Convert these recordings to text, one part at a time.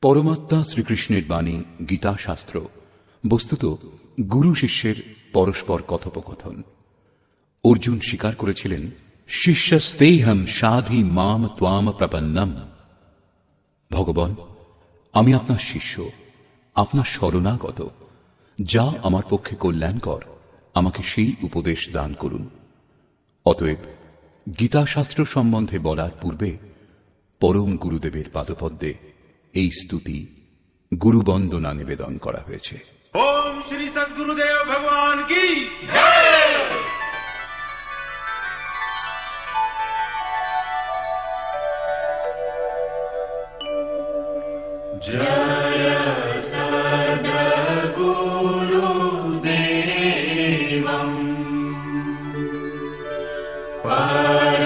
পরমাত্মা শ্রীকৃষ্ণের বাণী গীতা শাস্ত্র বস্তুত গুরু শিষ্যের পরস্পর কথোপকথন। অর্জুন স্বীকার করেছিলেন, শিষ্যস্তেহম সাধি মাম ত্বাম প্রপন্নম। ভগবান, আমি আপনার শিষ্য, আপনার শরণাগত। যা আমার পক্ষে কল্যাণকর আমাকে সেই উপদেশ দান করুন। অতএব গীতা শাস্ত্র সম্বন্ধে বলার পূর্বে পরম গুরুদেবের পাদপদ্মে এই স্তুতি গুরুবন্দনা নিবেদন করা হয়েছে। ओम श्री सद्गुरुदेव भगवान की जय। जय सद्गुरुदेवं परमानन्दम्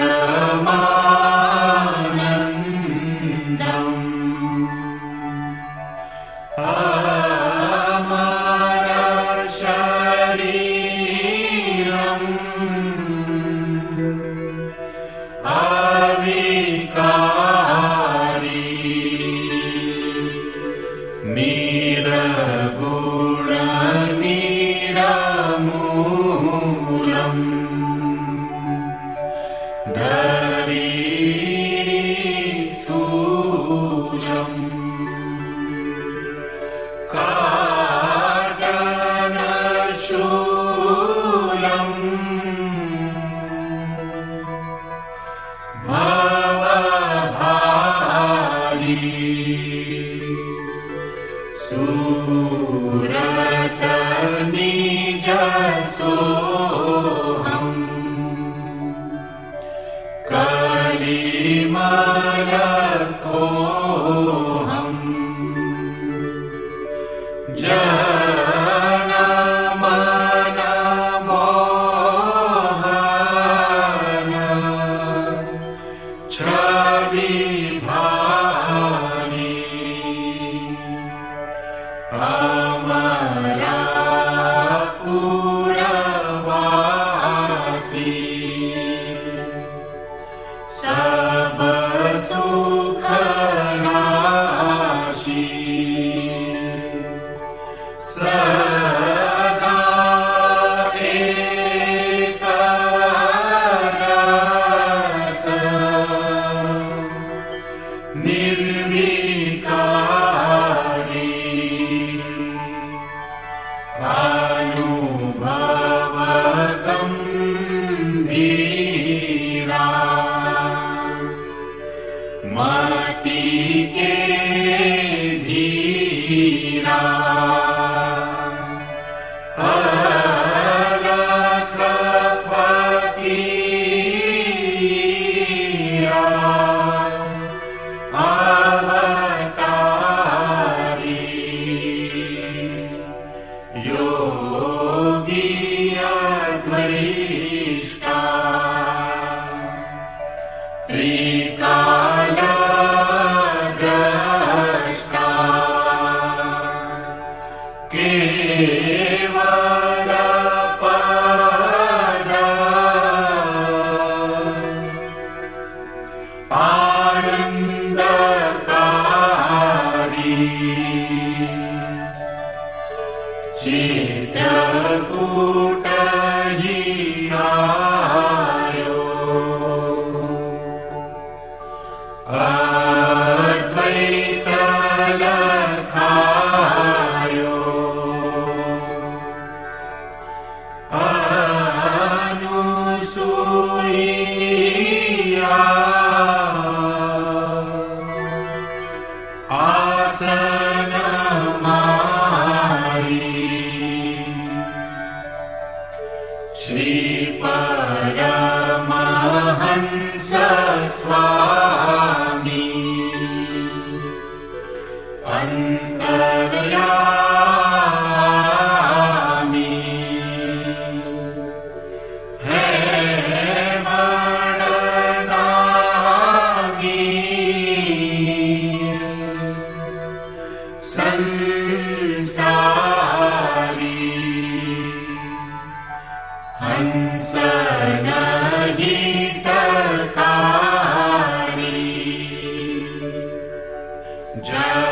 जय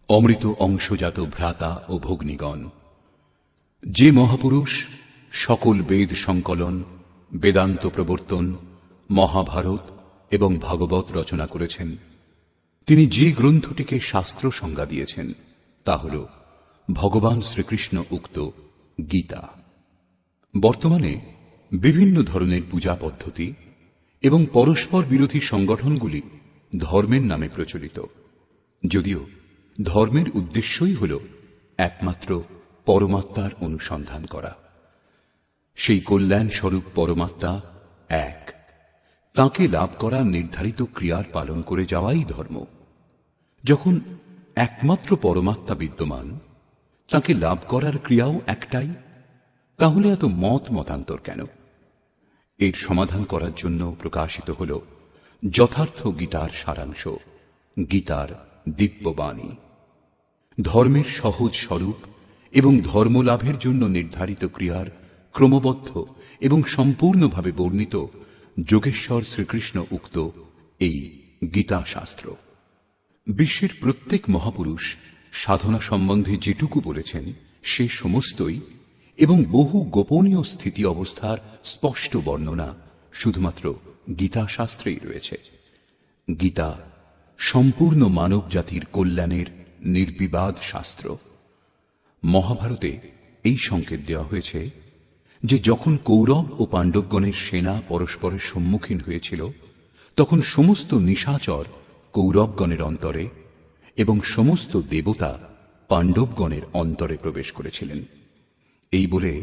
অমৃত অংশজাত ভ্রাতা ও ভগ্নীগণ, যে মহাপুরুষ সকল বেদ সংকলন, বেদান্ত প্রবর্তন, মহাভারত এবং ভাগবত রচনা করেছেন, তিনি যে গ্রন্থটিকে শাস্ত্র সংজ্ঞা দিয়েছেন তা হল ভগবান শ্রীকৃষ্ণ উক্ত গীতা। বর্তমানে বিভিন্ন ধরনের পূজা পদ্ধতি এবং পরস্পর বিরোধী সংগঠনগুলি ধর্মের নামে প্রচলিত, যদিও ধর্মের উদ্দেশ্যই হল একমাত্র পরমাত্মার অনুসন্ধান করা। সেই কল্যাণ স্বরূপ পরমাত্মা এক, তাঁকে লাভ করার নির্ধারিত ক্রিয়ার পালন করে যাওয়াই ধর্ম। যখন একমাত্র পরমাত্মা বিদ্যমান, তাঁকে লাভ করার ক্রিয়াও একটাই, তাহলে এত মতান্তর কেন? এর সমাধান করার জন্য প্রকাশিত হল যথার্থ গীতার সারাংশ, গীতার দিব্যবাণী। ধর্মের সহজ স্বরূপ এবং ধর্মলাভের জন্য নির্ধারিত ক্রিয়ার ক্রমবদ্ধ এবং সম্পূর্ণভাবে বর্ণিত যোগেশ্বর শ্রীকৃষ্ণ উক্ত এই গীতা শাস্ত্র। বিশ্বের প্রত্যেক মহাপুরুষ সাধনা সম্বন্ধে যেটুকু বলেছেন সে সমস্তই এবং বহু গোপনীয় স্থিতি অবস্থার স্পষ্ট বর্ণনা শুধুমাত্র গীতা শাস্ত্রেই রয়েছে। গীতা সম্পূর্ণ মানব জাতির কল্যাণের নির্বিবাদ শাস্ত্র। মহাভারতে এই সংকেত দেওয়া হয়েছে যে যখন কৌরব ও পাণ্ডবগণের সেনা পরস্পরের সম্মুখীন হয়েছিল, তখন সমস্ত নিশাচর কৌরবগণের অন্তরে এবং সমস্ত দেবতা পাণ্ডবগণের অন্তরে প্রবেশ করেছিলেন। এই বলে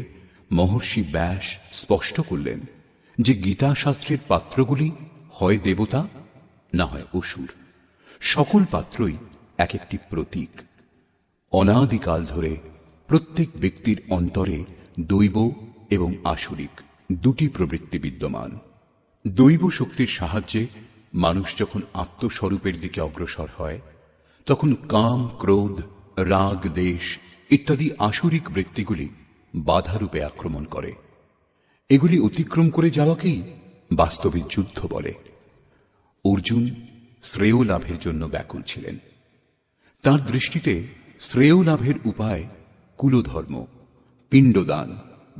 মহর্ষি ব্যাস স্পষ্ট করলেন যে গীতা শাস্ত্রের পাত্রগুলি হয় দেবতা না হয় অসুর, সকল পাত্রই এক একটি প্রতীক। অনাদিকাল ধরে প্রত্যেক ব্যক্তির অন্তরে দৈব এবং আসুরিক দুটি প্রবৃত্তি বিদ্যমান। দৈব শক্তির সাহায্যে মানুষ যখন আত্মস্বরূপের দিকে অগ্রসর হয়, তখন কাম, ক্রোধ, রাগ, দেশ ইত্যাদি আসুরিক বৃত্তিগুলি বাধারূপে আক্রমণ করে। এগুলি অতিক্রম করে যাওয়াকেই বাস্তবিক যুদ্ধ বলে। অর্জুন শ্রেয় লাভের জন্য ব্যাকুল ছিলেন। তার দৃষ্টিতে শ্রেয় লাভের উপায় কুলধর্ম, পিণ্ডদান,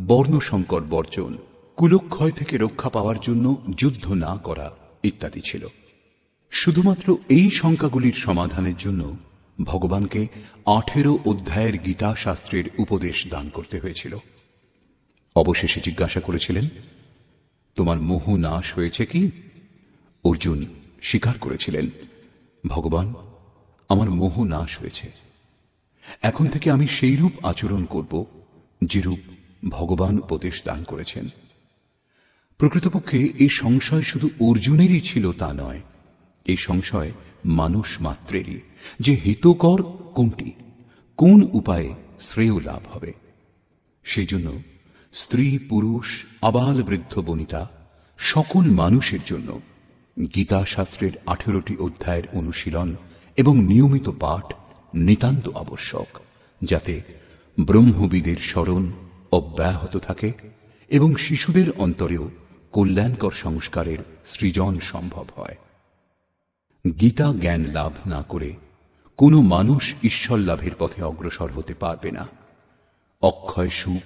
বর্ণসংকর বর্জন, কুলক্ষয় থেকে রক্ষা পাওয়ার জন্য যুদ্ধ না করা ইত্যাদি ছিল। শুধুমাত্র এই শঙ্কাগুলির সমাধানের জন্য ভগবানকে 18 অধ্যায়ের গীতা শাস্ত্রের উপদেশ দান করতে হয়েছিল। অবশেষে জিজ্ঞাসা করেছিলেন, তোমার মোহ নাশ হয়েছে কি? অর্জুন স্বীকার করেছিলেন, ভগবান, আমার মোহ নাশ হয়েছে। এখন থেকে আমি সেই রূপ আচরণ করব যেরূপ ভগবান উপদেশ দান করেছেন। প্রকৃতপক্ষে এই সংশয় শুধু অর্জুনেরই ছিল তা নয়, এই সংশয় মানুষ মাত্রেরই যে হিতকর কোনটি, কোন উপায়ে শ্রেয় লাভ হবে। সেই জন্য স্ত্রী, পুরুষ, আবাল বৃদ্ধ বনিতা সকল মানুষের জন্য গীতা শাস্ত্রের 18টি অধ্যায়ের অনুশীলন এবং নিয়মিত পাঠ নিতান্ত আবশ্যক, যাতে ব্রহ্মবিদের স্মরণ অব্যাহত থাকে এবং শিশুদের অন্তরেও কল্যাণকর সংস্কারের সৃজন সম্ভব হয়। গীতা জ্ঞান লাভ না করে কোনো মানুষ ঈশ্বর লাভের পথে অগ্রসর হতে পারবে না। অক্ষয় সুখ,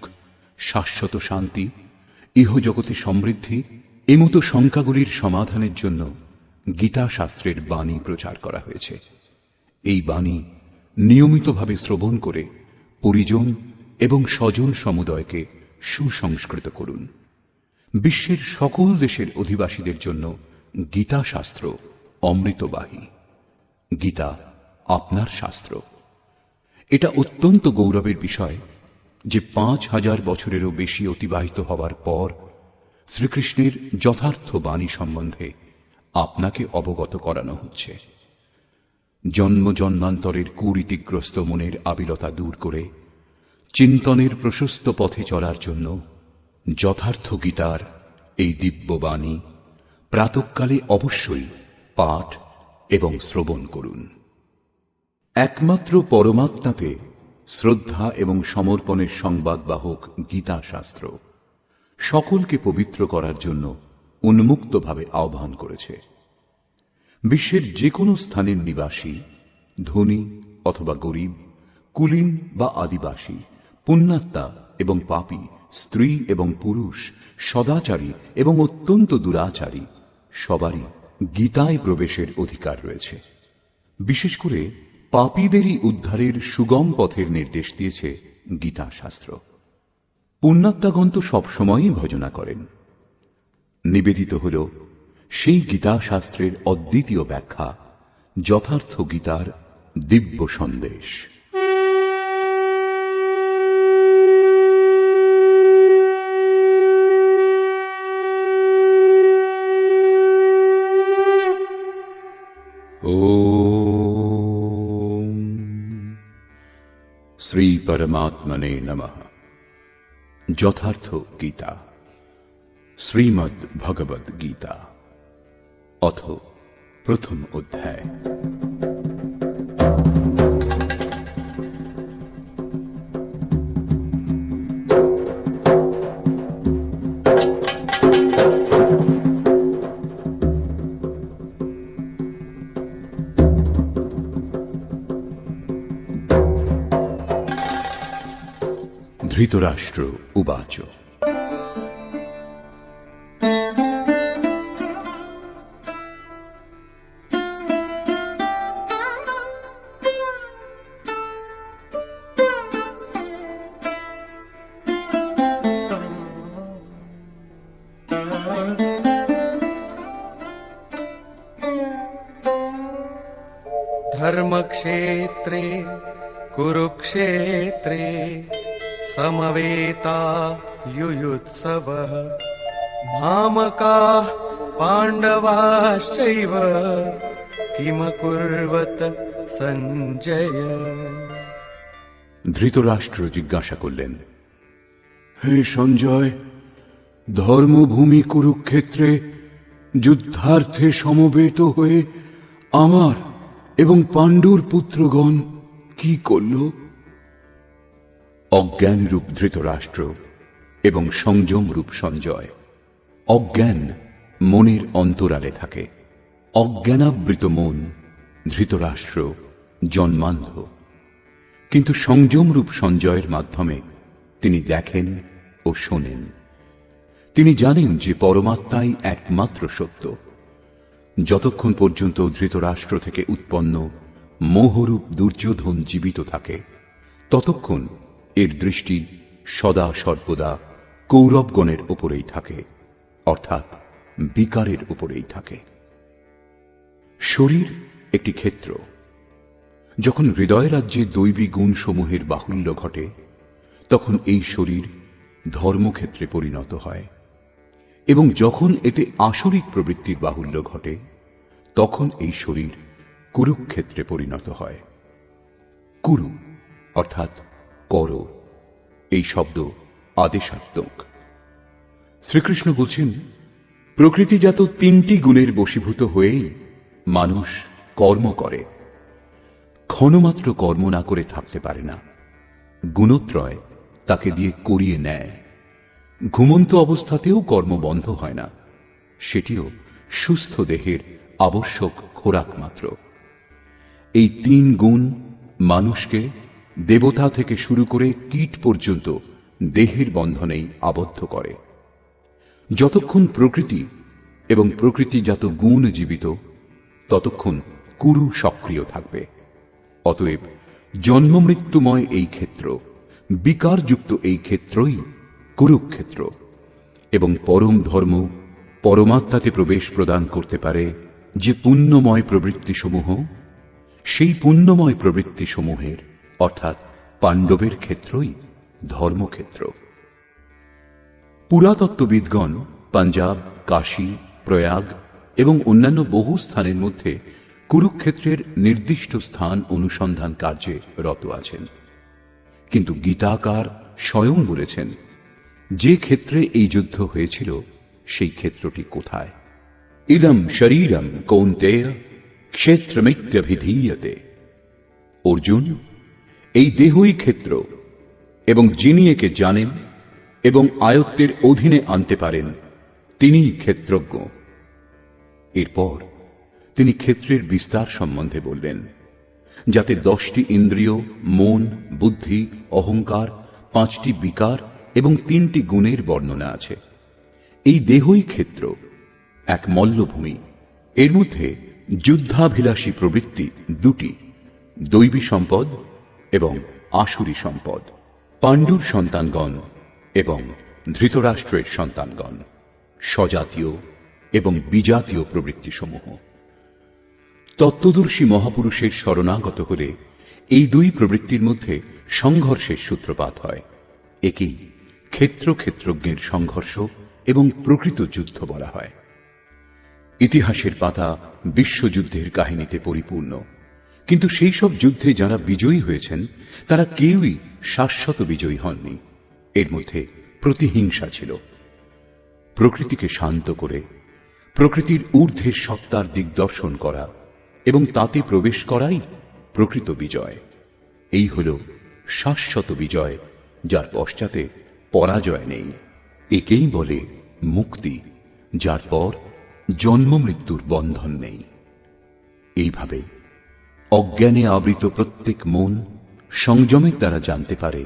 শাশ্বত শান্তি, ইহজগতে সমৃদ্ধি এমতো শঙ্কাগুলির সমাধানের জন্য গীতা শাস্ত্রের বাণী প্রচার করা হয়েছে। এই বাণী নিয়মিতভাবে শ্রবণ করে পরিজন এবং স্বজন সমুদয়কে সুসংস্কৃত করুন। বিশ্বের সকল দেশের অধিবাসীদের জন্য গীতা শাস্ত্র অমৃতবাহী। গীতা আপনার শাস্ত্র। এটা অত্যন্ত গৌরবের বিষয় যে 5000 বছরেরও বেশি অতিবাহিত হবার পর শ্রীকৃষ্ণের যথার্থ বাণী সম্বন্ধে আপনাকে অবগত করানো হচ্ছে। জন্ম জন্মান্তরের কুরীতিগ্রস্ত মনের আবিলতা দূর করে চিন্তনের প্রশস্ত পথে চলার জন্য যথার্থ গীতার এই দিব্য বাণী প্রাতঃকালে অবশ্যই পাঠ এবং শ্রবণ করুন। একমাত্র পরমাত্মাতে শ্রদ্ধা এবং সমর্পণের সংবাদবাহক গীতা শাস্ত্র সকলকে পবিত্র করার জন্য উন্মুক্তভাবে আহ্বান করেছে। বিশ্বের যে কোনো স্থানের নিবাসী, ধনী অথবা গরিব, কুলীন বা আদিবাসী, পুণ্যাত্মা এবং পাপী, স্ত্রী এবং পুরুষ, সদাচারী এবং অত্যন্ত দুরাচারী সবারই গীতায় প্রবেশের অধিকার রয়েছে। বিশেষ করে পাপীদেরই উদ্ধারের সুগম পথের নির্দেশ দিয়েছে গীতা শাস্ত্র। পুণ্যাত্মাগণ তো সবসময়ই ভজনা করেন। নিবেদিত হল সেই গীতা শাস্ত্রের অদ্বিতীয় ব্যাখ্যা, যথার্থ গীতার দিব্য সন্দেশ। ওম শ্রী পরমাত্মনে নমঃ। যথার্থ গীতা, শ্রীমদ্ ভগবদ গীতা, অথ প্রথম অধ্যায়। ধৃতরাষ্ট্র উবাচ धर्म क्षेत्रे कुरुक्षेत्रे समवेता युयुत्सवः मामकाः पाण्डवाश्चैव किमकुर्वत সঞ্জয়। ধৃতরাষ্ট্র জিজ্ঞাসা করলেন, হে সঞ্জয়, ধর্মভূমি কুরুক্ষেত্রে যুদ্ধার্থে সমবেত হয়ে আমার এবং পাণ্ডুর পুত্রগণ কি করল? অজ্ঞানরূপ ধৃতরাষ্ট্র এবং সংযমরূপ সঞ্জয়। অজ্ঞান মনের অন্তরালে থাকে। অজ্ঞানাবৃত মন ধৃতরাষ্ট্র জন্মান্ধ, কিন্তু সংযমরূপ সঞ্জয়ের মাধ্যমে তিনি দেখেন ও শোনেন। তিনি জানেন যে পরমাত্মাই একমাত্র সত্য। যতক্ষণ পর্যন্ত ধৃতরাষ্ট্র থেকে উৎপন্ন মোহরূপ দুর্যোধন জীবিত থাকে, ততক্ষণ এর দৃষ্টি সদা সর্বদা কৌরবগণের উপরেই থাকে, অর্থাৎ বিকারের উপরেই থাকে। শরীর একটি ক্ষেত্র। যখন হৃদয় রাজ্যে দৈবী গুণসমূহের বাহুল্য ঘটে, তখন এই শরীর ধর্মক্ষেত্রে পরিণত হয়, এবং যখন এতে আসরিক প্রবৃত্তির বাহুল্য ঘটে, তখন এই শরীর কুরুক্ষেত্রে পরিণত হয়। কুরু অর্থাৎ কর, এই শব্দ আদেশাত্মক। শ্রীকৃষ্ণ বলছেন, প্রকৃতিজাত তিনটি গুণের বশীভূত হয়েই মানুষ কর্ম করে। ক্ষণমাত্র কর্ম না করে থাকতে পারে না। গুণত্রয় তাকে দিয়ে করিয়ে নেয়। ঘুমন্ত অবস্থাতেও কর্ম বন্ধ হয় না, সেটিও সুস্থ দেহের আবশ্যক খোরাক মাত্র। এই তিন গুণ মানুষকে দেবতা থেকে শুরু করে কীট পর্যন্ত দেহের বন্ধনেই আবদ্ধ করে। যতক্ষণ প্রকৃতি এবং প্রকৃতিজাত গুণ জীবিত, ততক্ষণ কুরু সক্রিয় থাকবে। অতএব জন্মমৃত্যুময় এই ক্ষেত্র, বিকারযুক্ত এই ক্ষেত্রই কুরুক্ষেত্র, এবং পরম ধর্ম পরমাত্মাতে প্রবেশ প্রদান করতে পারে যে পুণ্যময় প্রবৃত্তিসমূহ, সেই পুণ্যময় প্রবৃত্তিসমূহের অর্থাৎ পাণ্ডবের ক্ষেত্রই ধর্মক্ষেত্র। পুরাতত্ত্ববিদগণ পাঞ্জাব, কাশী, প্রয়াগ এবং অন্যান্য বহু স্থানের মধ্যে কুরুক্ষেত্রের নির্দিষ্ট স্থান অনুসন্ধান কার্যে রত আছেন। কিন্তু গীতাকার স্বয়ং বলেছেন, যে ক্ষেত্রে এই যুদ্ধ হয়েছিল সেই ক্ষেত্রটি কোথায়? ইদম শরীরম কৌন্তেয় ক্ষেত্রমিত্যভিধীয়তে। অর্জুন, এই দেহই ক্ষেত্র, এবং যিনি একে জানেন এবং আয়ত্তের অধীনে আনতে পারেন, তিনিই ক্ষেত্রজ্ঞ। এরপর তিনি ক্ষেত্রের বিস্তার সম্বন্ধে বললেন, যাতে 10টি ইন্দ্রিয়, মন, বুদ্ধি, অহংকার, 5টি বিকার এবং 3টি গুণের বর্ণনা আছে। এই দেহই ক্ষেত্র, এক মল্লভূমি। এর মধ্যে যুদ্ধাভিলাষী প্রবৃত্তি 2টি, দৈবী সম্পদ এবং আসুরী সম্পদ। পাণ্ডুর সন্তানগণ এবং ধৃতরাষ্ট্রের সন্তানগণ, স্বজাতীয় এবং বিজাতীয় প্রবৃত্তিসমূহ। তত্ত্বদর্শী মহাপুরুষের শরণাগত হলে এই দুই প্রবৃত্তির মধ্যে সংঘর্ষের সূত্রপাত হয়। একেই ক্ষেত্র ক্ষেত্রজ্ঞের সংঘর্ষ এবং প্রকৃত যুদ্ধ বলা হয়। ইতিহাসের পাতা বিশ্বযুদ্ধের কাহিনীতে পরিপূর্ণ, কিন্তু সেই সব যুদ্ধে যারা বিজয়ী হয়েছেন তারা কেউই শাশ্বত বিজয়ী হননি। এর মধ্যে প্রতিহিংসা ছিল। প্রকৃতিকে শান্ত করে প্রকৃতির ঊর্ধ্বের সত্তার দিগদর্শন করা এবং তাতে প্রবেশ করাই প্রকৃত বিজয়। এই হল শাশ্বত বিজয়, যার পশ্চাতে পরাজয় নেই। একেই বলে মুক্তি, যার পর জন্ম মৃত্যুর বন্ধন নেই। এইভাবে অজ্ঞানে আবৃত প্রত্যেক মন সংযমের দ্বারা জানতে পারে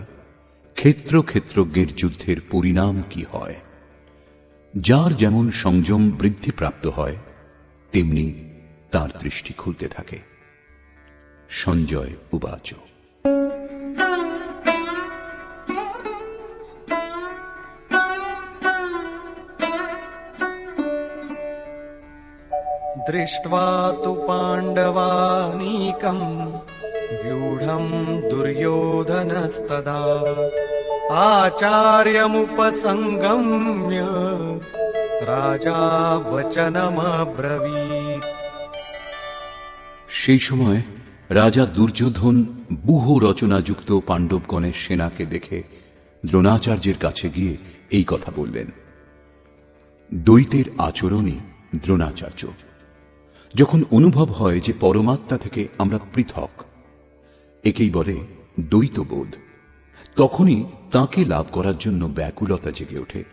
ক্ষেত্র ক্ষেত্রজ্ঞের যুদ্ধের পরিণাম কি হয়। যার যেমন সংযম বৃদ্ধিপ্রাপ্ত হয়, তেমনি তার দৃষ্টি খুলতে থাকে। সঞ্জয় উবাচ। দৃष्ट्वा तु पाण्डवानीकम् व्यूढम् दुर्योधनस्तदा आचार्यमुपसङ्गम्य राजा वचनमब्रवीत्। সেই সময় রাজা দুর্যোধন ব্যূহ রচনাযুক্ত পাণ্ডবগণের সেনাকে দেখে দ্রোণাচার্যের কাছে গিয়ে এই কথা বললেন। দ্বৈতের আচরণই দ্রোণাচার্য। যখন অনুভব হয় যে পরমাত্মা থেকে আমরা পৃথক, একেই বলে দ্বৈতবোধ, তখনই তাঁকে লাভ করার জন্য ব্যাকুলতা জেগে ওঠে।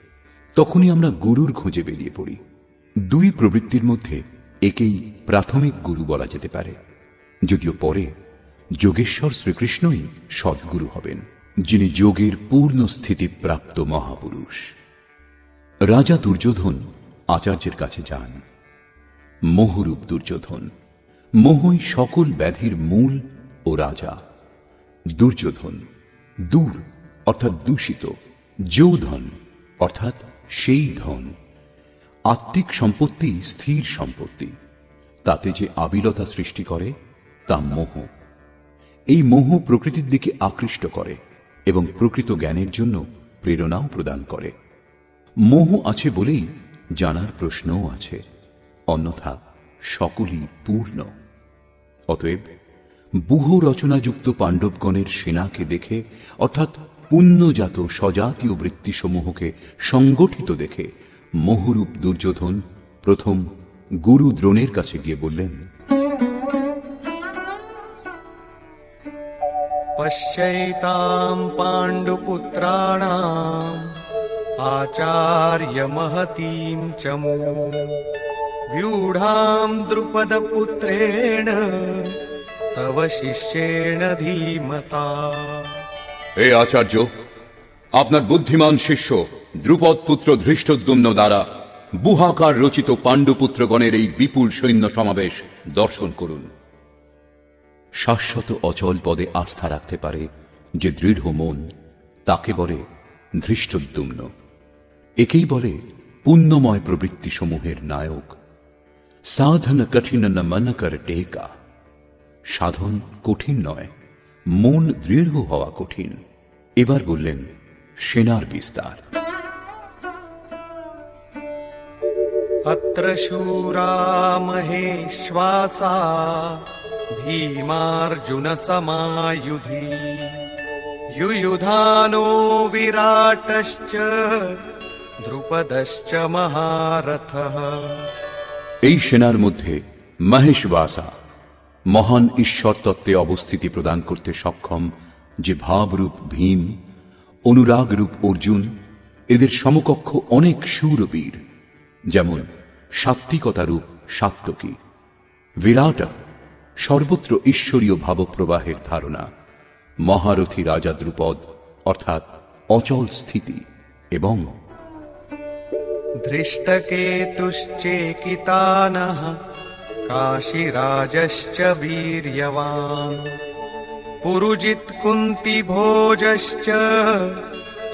তখনই আমরা গুরুর খোঁজে বেরিয়ে পড়ি। দুই প্রবৃত্তির মধ্যে একেই প্রাথমিক গুরু বলা যেতে পারে, যদিও পরে যোগেশ্বর শ্রীকৃষ্ণই সদ্গুরু হবেন, যিনি যোগের পূর্ণ স্থিতি প্রাপ্ত মহাপুরুষ। রাজা দুর্যোধন আচার্যের কাছে যান। মোহরূপ দুর্যোধন, মোহই সকল ব্যাধির মূল ও রাজা। দুর্যোধন দূর অর্থাৎ দূষিত, যৌধন অর্থাৎ সেই ধন। আত্মিক সম্পত্তি স্থির সম্পত্তি, তাতে যে আবিলতা সৃষ্টি করে তা মোহ। এই মোহ প্রকৃতির দিকে আকৃষ্ট করে এবং প্রকৃত জ্ঞানের জন্য প্রেরণাও প্রদান করে। মোহ আছে বলেই জানার প্রশ্নও আছে, অন্যথা সকলই পূর্ণ। অতএব ব্যূহ রচনাযুক্ত পাণ্ডবগণের সেনাকে দেখে, অর্থাৎ পুণ্যজাত সজাতীয় বৃত্তিসমূহকে সংগঠিত দেখে মোহরূপ দুর্যোধন প্রথম গুরু দ্রোণের কাছে গিয়ে বললেন, पश्यैताम् पाण्डुपुत्राणाम् आचार्य महतीम् च व्यूढाम् द्रुपदपुत्रेण तव शिष्येण धीमता। হে আচার্য, আপনার বুদ্ধিমান শিষ্য দ্রুপদ পুত্র ধৃষ্টদ্যুম্ন দ্বারা বুহাকার রচিত পাণ্ডুপুত্রগণের এই বিপুল সৈন্য সমাবেশ দর্শন করুন। শাশ্বত অচল পদে আস্থা রাখতে পারে যে দৃঢ় মন, তাকে বলে ধৃষ্টদ্যুম্ন। একেই বলে পুণ্যময় প্রবৃত্তি সমূহের নায়ক। সাধন কঠিন ন মন কর টেকা। সাধন কঠিন নয়, মন দৃঢ় হওয়া কঠিন। এবার বললেন সেনার বিস্তার। अत्र शूरा महेश्वासा भीमार्जुन समायुधि युयुधानो विराटश्च द्रुपदश्च महारथः। এই সেনার মধ্যে মহেশবাসা, মহান ঈশ্বর তত্ত্বে অবস্থিতি প্রদান করতে সক্ষম যে ভাবরূপ ভীম, অনুরাগরূপ অর্জুন, এদের সমকক্ষ অনেক শূরবীর, যেমন সাত্ত্বিকতারূপ সাত্ত্বকী। বিরাট সর্বত্র ঈশ্বরীয় ভাবপ্রবাহের ধারণা। মহারথী রাজা দ্রুপদ অর্থাৎ অচল স্থিতি, এবং धृष्टकेतुश्चेकितानः काशीराजश्च वीर्यवान् पुरुजित् कुन्तिभोजश्च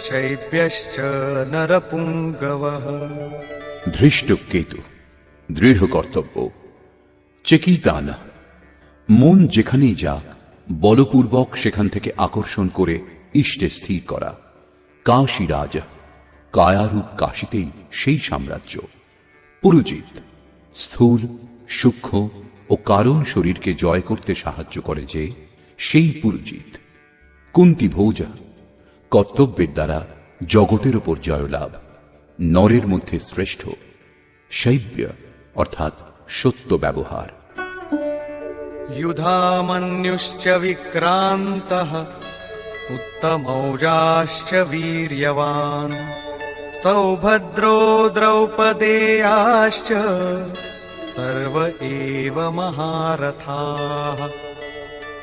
शैब्यश्च नरपुङ्गवः। ধৃষ্ট কেতু দৃঢ় কর্তব্য, চেকিতান মন যেখানেই যাক বলপূর্বক সেখান থেকে আকর্ষণ করে ইষ্টে স্থির করা। কাশীরাজ কায়ারূপ কাশীতেই সেই সাম্রাজ্য। পুরুজিত স্থূল সূক্ষ্ম ও কারণ শরীরকে জয় করতে সাহায্য করে যে, সেই পুরুজিত। কুন্তিভোজ কর্তব্যের দ্বারা জগতের উপর জয়লাভ, নরের মধ্যে শ্রেষ্ঠ। শৈব্য অর্থাৎ সত্য ব্যবহার। युधामन्युश्च विक्रान्तः उत्तमौजाश्च वीर्यवान् सौभद्रो द्रौपदेयाश्च सर्व एव महारथाः।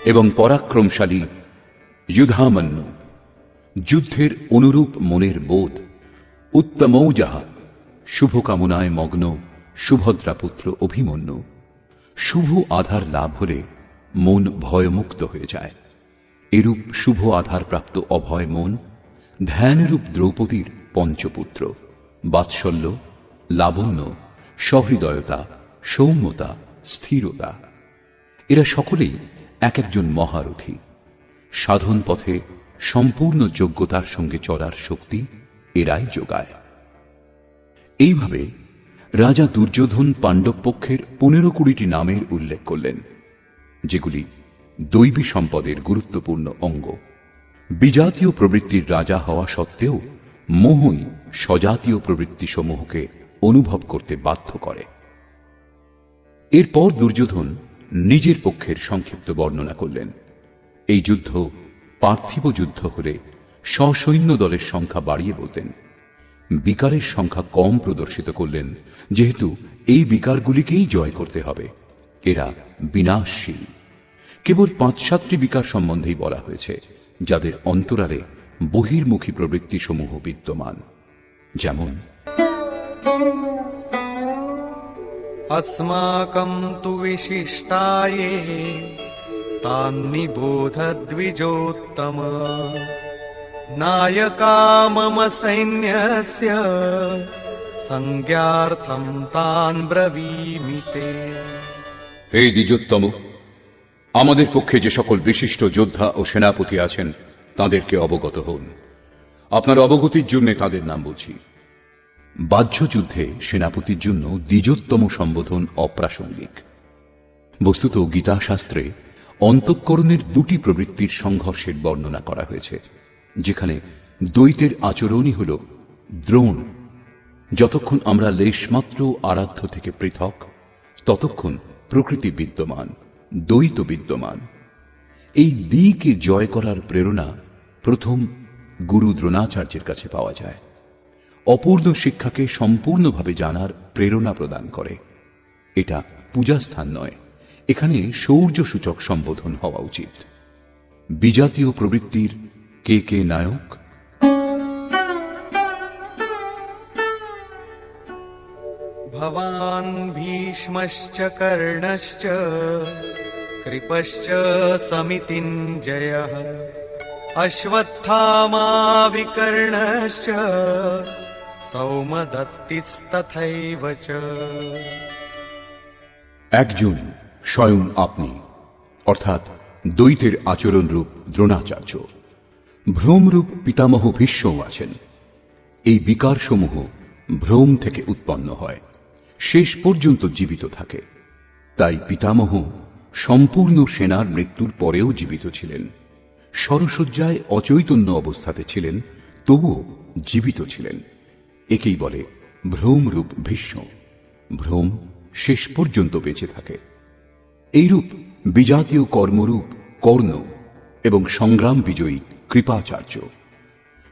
এবং পরাক্রমশালী যুধামন্যু, যুদ্ধের অনুরূপ মনের বোধ। উত্তমৌজাহা শুভকামনায় মগ্ন সুভদ্রাপুত্র অভিমন্যু। শুভ আধার লাভ হলে মন ভয়মুক্ত হয়ে যায়। এরূপ শুভ আধার প্রাপ্ত অভয় মন ধ্যানরূপ দ্রৌপদীর পঞ্চপুত্র। বাৎসল্য, লাবণ্য, সহৃদয়তা, সৌম্যতা, স্থিরতা, এরা সকলেই এক একজন মহারথী। সাধন পথে সম্পূর্ণ যোগ্যতার সঙ্গে চলার শক্তি এরাই যোগায়। এইভাবে রাজা দুর্যোধন পাণ্ডব পক্ষের 15-20টি নামের উল্লেখ করলেন, যেগুলি দৈবী সম্পদের গুরুত্বপূর্ণ অঙ্গ। বিজাতীয় প্রবৃত্তির রাজা হওয়া সত্ত্বেও মোহই স্বজাতীয় প্রবৃত্তিসমূহকে অনুভব করতে বাধ্য করে। এরপর দুর্যোধন নিজের পক্ষের সংক্ষিপ্ত বর্ণনা করলেন। এই যুদ্ধ পার্থিব যুদ্ধ হলে সসৈন্য দলের সংখ্যা বাড়িয়ে বলতেন, বিকারের সংখ্যা কম প্রদর্শিত করলেন, যেহেতু এই বিকারগুলিকেই জয় করতে হবে। এরা বিনাশশীল। কেবল 5-7টি বিকার সম্বন্ধেই বলা হয়েছে, যাদের অন্তরালে বহির্মুখী প্রবৃত্তিসমূহ বিদ্যমান, যেমন अस्माकं तु विशिष्टाये तान्निबोध द्विजोत्तम नायका मम सैन्यस्य संज्ञार्थं तान् ब्रवीमि ते। হে দ্বিজোত্তম, আমাদের পক্ষে যে সকল বিশিষ্ট যোদ্ধা ও সেনাপতি আছেন তাদেরকে অবগত হন। আপনার অবগতির জন্য তাদের নাম বলছি। বাহ্য যুদ্ধে সেনাপতির জন্য দ্বিজোত্তম সম্বোধন অপ্রাসঙ্গিক। বস্তুত গীতাশাস্ত্রে অন্তঃকরণের 2টি প্রবৃত্তির সংঘর্ষের বর্ণনা করা হয়েছে, যেখানে দ্বৈতের আচরণই হল দ্রোণ। যতক্ষণ আমরা লেশমাত্র আরাধ্য থেকে পৃথক, ততক্ষণ প্রকৃতি বিদ্যমান, দ্বৈত বিদ্যমান। এই দ্বিকে জয় করার প্রেরণা প্রথম গুরু দ্রোণাচার্যের কাছে পাওয়া যায়। অপূর্ণ শিক্ষাকে সম্পূর্ণভাবে জানার প্রেরণা প্রদান করে। এটা পূজাস্থান নয়, এখানে শৌর্যসূচক সম্বোধন হওয়া উচিত। বিজাতীয় প্রবৃত্তির কে কে নায়ক? भवान् भीष्मश्च कर्णश्च कृपश्च समितिञ्जयः अश्वत्थामा विकर्णश्च सौमदत्तिस्तथैव च। একজন স্বয়ং আপনি, অর্থাৎ দ্বৈতের আচরণ রূপ দ্রোণাচার্য। ভ্রমরূপ পিতামহ ভীষ্মও আছেন। এই বিকারসমূহ ভ্রম থেকে উৎপন্ন হয়, শেষ পর্যন্ত জীবিত থাকে। তাই পিতামহ সম্পূর্ণ সেনার মৃত্যুর পরেও জীবিত ছিলেন। শরশয্যায় অচৈতন্য অবস্থাতে ছিলেন, তবুও জীবিত ছিলেন। একেই বলে ভ্রমরূপ ভীষ্ম। ভ্রম শেষ পর্যন্ত বেঁচে থাকে। এইরূপ বিজাতীয় কর্মরূপ কর্ণ এবং সংগ্রাম বিজয়ী কৃপাচার্য।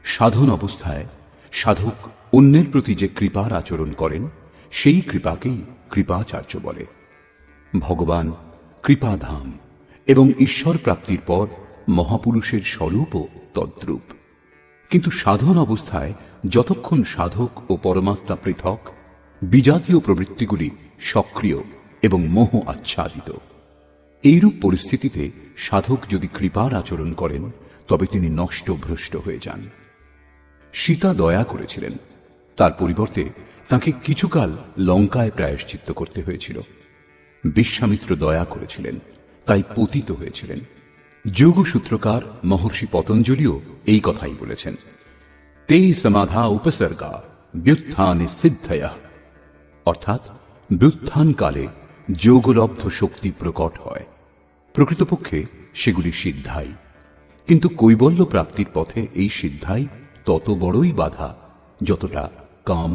সাধন অবস্থায় সাধক অন্যের প্রতি যে কৃপার আচরণ করেন, সেই কৃপাকেই কৃপাচার্য বলে। ভগবান কৃপাধাম এবং ঈশ্বর প্রাপ্তির পর মহাপুরুষের স্বরূপও তদ্রূপ। কিন্তু সাধন অবস্থায় যতক্ষণ সাধক ও পরমাত্মা পৃথক, বিজাতীয় প্রবৃত্তিগুলি সক্রিয় এবং মোহ আচ্ছাদিত। এইরূপ পরিস্থিতিতে সাধক যদি কৃপার আচরণ করেন, তবে তিনি নষ্ট ভ্রষ্ট হয়ে যান। সীতা দয়া করেছিলেন, তার পরিবর্তে তাকে কিছুকাল লঙ্কায় প্রায়শ্চিত্ত করতে হয়েছিল। বিশ্বামিত্র দয়া করেছিলেন, তাই পতিত হয়েছিলেন। যোগসূত্রকার মহর্ষি পতঞ্জলিও এই কথাই বলেছেন, তে সমাধা উপসর্গা ব্যুত্থানে সিদ্ধয়া, অর্থাৎ ব্যুত্থানকালে যোগলব্ধ শক্তি প্রকট হয়। প্রকৃতপক্ষে সেগুলি সিদ্ধাই, কিন্তু কৈবল্য প্রাপ্তির পথে এই সিদ্ধাই তত বড়ই বাধা যতটা কাম,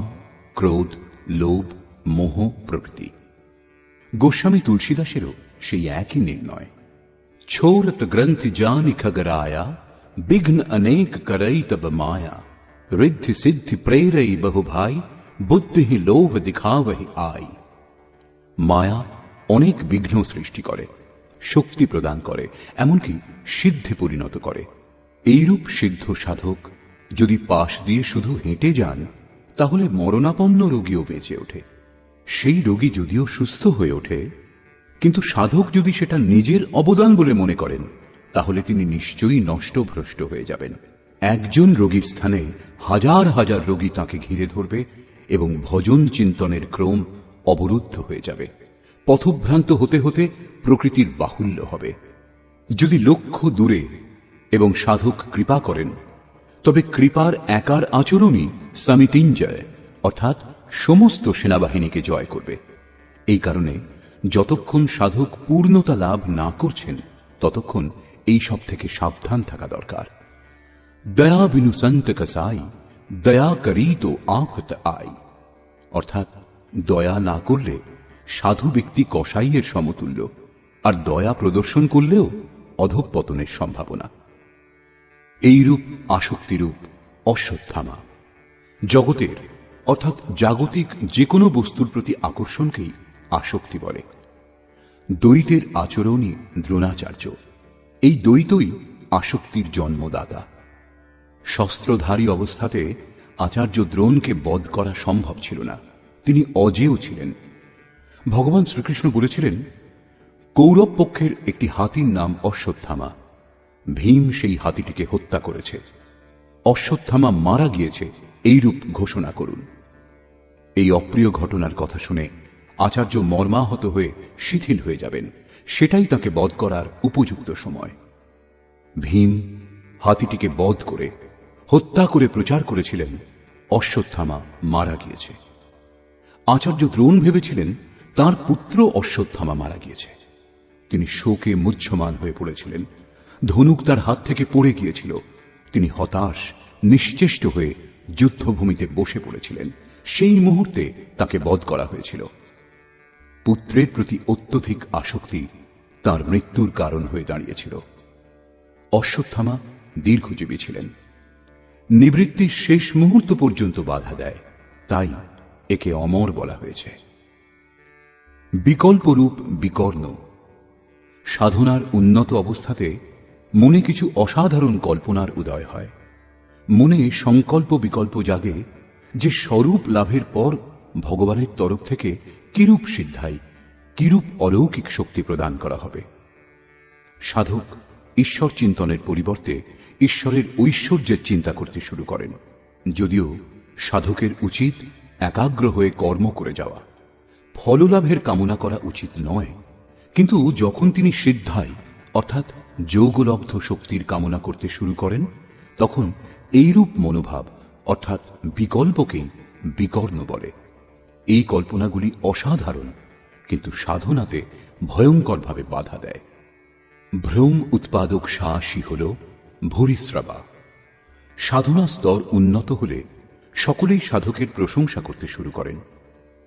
ক্রোধ, লোভ, মোহ প্রভৃতি। গোস্বামী তুলসীদাসেরও সেই একই নির্ণয়। ছোরত গ্রন্থি জানি খগরায়া বিঘ্ন অনেক করই তব মায়া ঋদ্ধি সিদ্ধি প্রেরই বহু ভাই বুদ্ধি লোভ দিখাবহি আই। মায়া অনেক বিঘ্ন সৃষ্টি করে, শক্তি প্রদান করে, এমনকি সিদ্ধে পরিণত করে। এইরূপ সিদ্ধ সাধক যদি পাশ দিয়ে শুধু হেঁটে যান, তাহলে মরণাপন্ন রোগীও বেঁচে ওঠে। সেই রোগী যদিও সুস্থ হয়ে ওঠে, কিন্তু সাধক যদি সেটা নিজের অবদান বলে মনে করেন, তাহলে তিনি নিশ্চয়ই নষ্টভ্রষ্ট হয়ে যাবেন। একজন রোগীর স্থানে হাজার হাজার রোগী তাকে ঘিরে ধরবে এবং ভজন চিন্তনের ক্রম অবরুদ্ধ হয়ে যাবে। পথভ্রান্ত হতে হতে প্রকৃতির বাহুল্য হবে। যদি লক্ষ্য দূরে এবং সাধক কৃপা করেন, তবে কৃপার একার আচরণই সমিতিঞ্জয় অর্থাৎ সমস্ত সেনাবাহিনীকে জয় করবে। এই কারণে যতক্ষণ সাধক পূর্ণতা লাভ না করছেন, ততক্ষণ এই সব থেকে সাবধান থাকা দরকার। দয়া বিনু সন্ত কসাই, দয়া করি তো আফত আই, অর্থাৎ দয়া না করলে সাধু ব্যক্তি কসাইয়ের সমতুল্য, আর দয়া প্রদর্শন করলেও অধঃপতনের সম্ভাবনা। এইরূপ আসক্তিরূপ অশ্বত্থামা জগতের অর্থাৎ জাগতিক যে কোনো বস্তুর প্রতি আকর্ষণকেই আসক্তি বলে। দ্বৈতের আচরণই দ্রোণাচার্য। এই দ্বৈতই আসক্তির জন্মদাতা। শস্ত্রধারী অবস্থাতে আচার্য দ্রোণকে বধ করা সম্ভব ছিল না, তিনি অজেয় ছিলেন। ভগবান শ্রীকৃষ্ণ বলেছিলেন, কৌরব পক্ষের একটি হাতির নাম অশ্বত্থামা, ভীম সেই হাতিটিকে হত্যা করেছে, অশ্বত্থামা মারা গিয়েছে, এইরূপ ঘোষণা করুন। এই অপ্রিয় ঘটনার কথা শুনে আচার্য মর্মাহত হয়ে শিথিল হয়ে যাবেন, সেটাই তাকে বধ করার উপযুক্ত সময়। ভীম হাতিটিকে বধ করে হত্যা করে প্রচার করেছিলেন, অশ্বত্থামা মারা গিয়েছে। আচার্য দ্রোণ ভেবেছিলেন তার পুত্র অশ্বত্থামা মারা গিয়েছে। তিনি শোকে মুহ্যমান হয়ে পড়েছিলেন, ধনুক তার হাত থেকে পড়ে গিয়েছিল। তিনি হতাশ নিশ্চেষ্ট হয়ে যুদ্ধভূমিতে বসে পড়েছিলেন। সেই মুহূর্তে তাকে বধ করা হয়েছিল। পুত্রের প্রতি অত্যধিক আসক্তি তার মৃত্যুর কারণ হয়ে দাঁড়িয়েছিল। অশ্বত্থামা দীর্ঘজীবী ছিলেন, নিবৃত্তির শেষ মুহূর্ত পর্যন্ত বাধা দেয়, তাই একে অমর বলা হয়েছে। বিকল্পরূপ বিকর্ণ সাধনার উন্নত অবস্থাতে মনে কিছু অসাধারণ কল্পনার উদয় হয়। মনে সংকল্প বিকল্প জাগে যে স্বরূপ লাভের পর ভগবানের তরফ থেকে কিরূপ সিদ্ধাই, কিরূপ অলৌকিক শক্তি প্রদান করা হবে। সাধক ঈশ্বর চিন্তনের পরিবর্তে ঈশ্বরের ঐশ্বর্যের চিন্তা করতে শুরু করেন। যদিও সাধকের উচিত একাগ্র হয়ে কর্ম করে যাওয়া, ফললাভের কামনা করা উচিত নয়, কিন্তু যখন তিনি সিদ্ধাই অর্থাৎ যোগলব্ধ শক্তির কামনা করতে শুরু করেন, তখন এইরূপ মনোভাব অর্থাৎ বিকল্পকেই বিকর্ণ বলে। এই কল্পনাগুলি অসাধারণ, কিন্তু সাধনাতে ভয়ঙ্করভাবে বাধা দেয়। ভ্রম উৎপাদক সাহসী হল ভূরিশ্রবা। সাধনা স্তর উন্নত হলে সকলেই সাধকের প্রশংসা করতে শুরু করেন,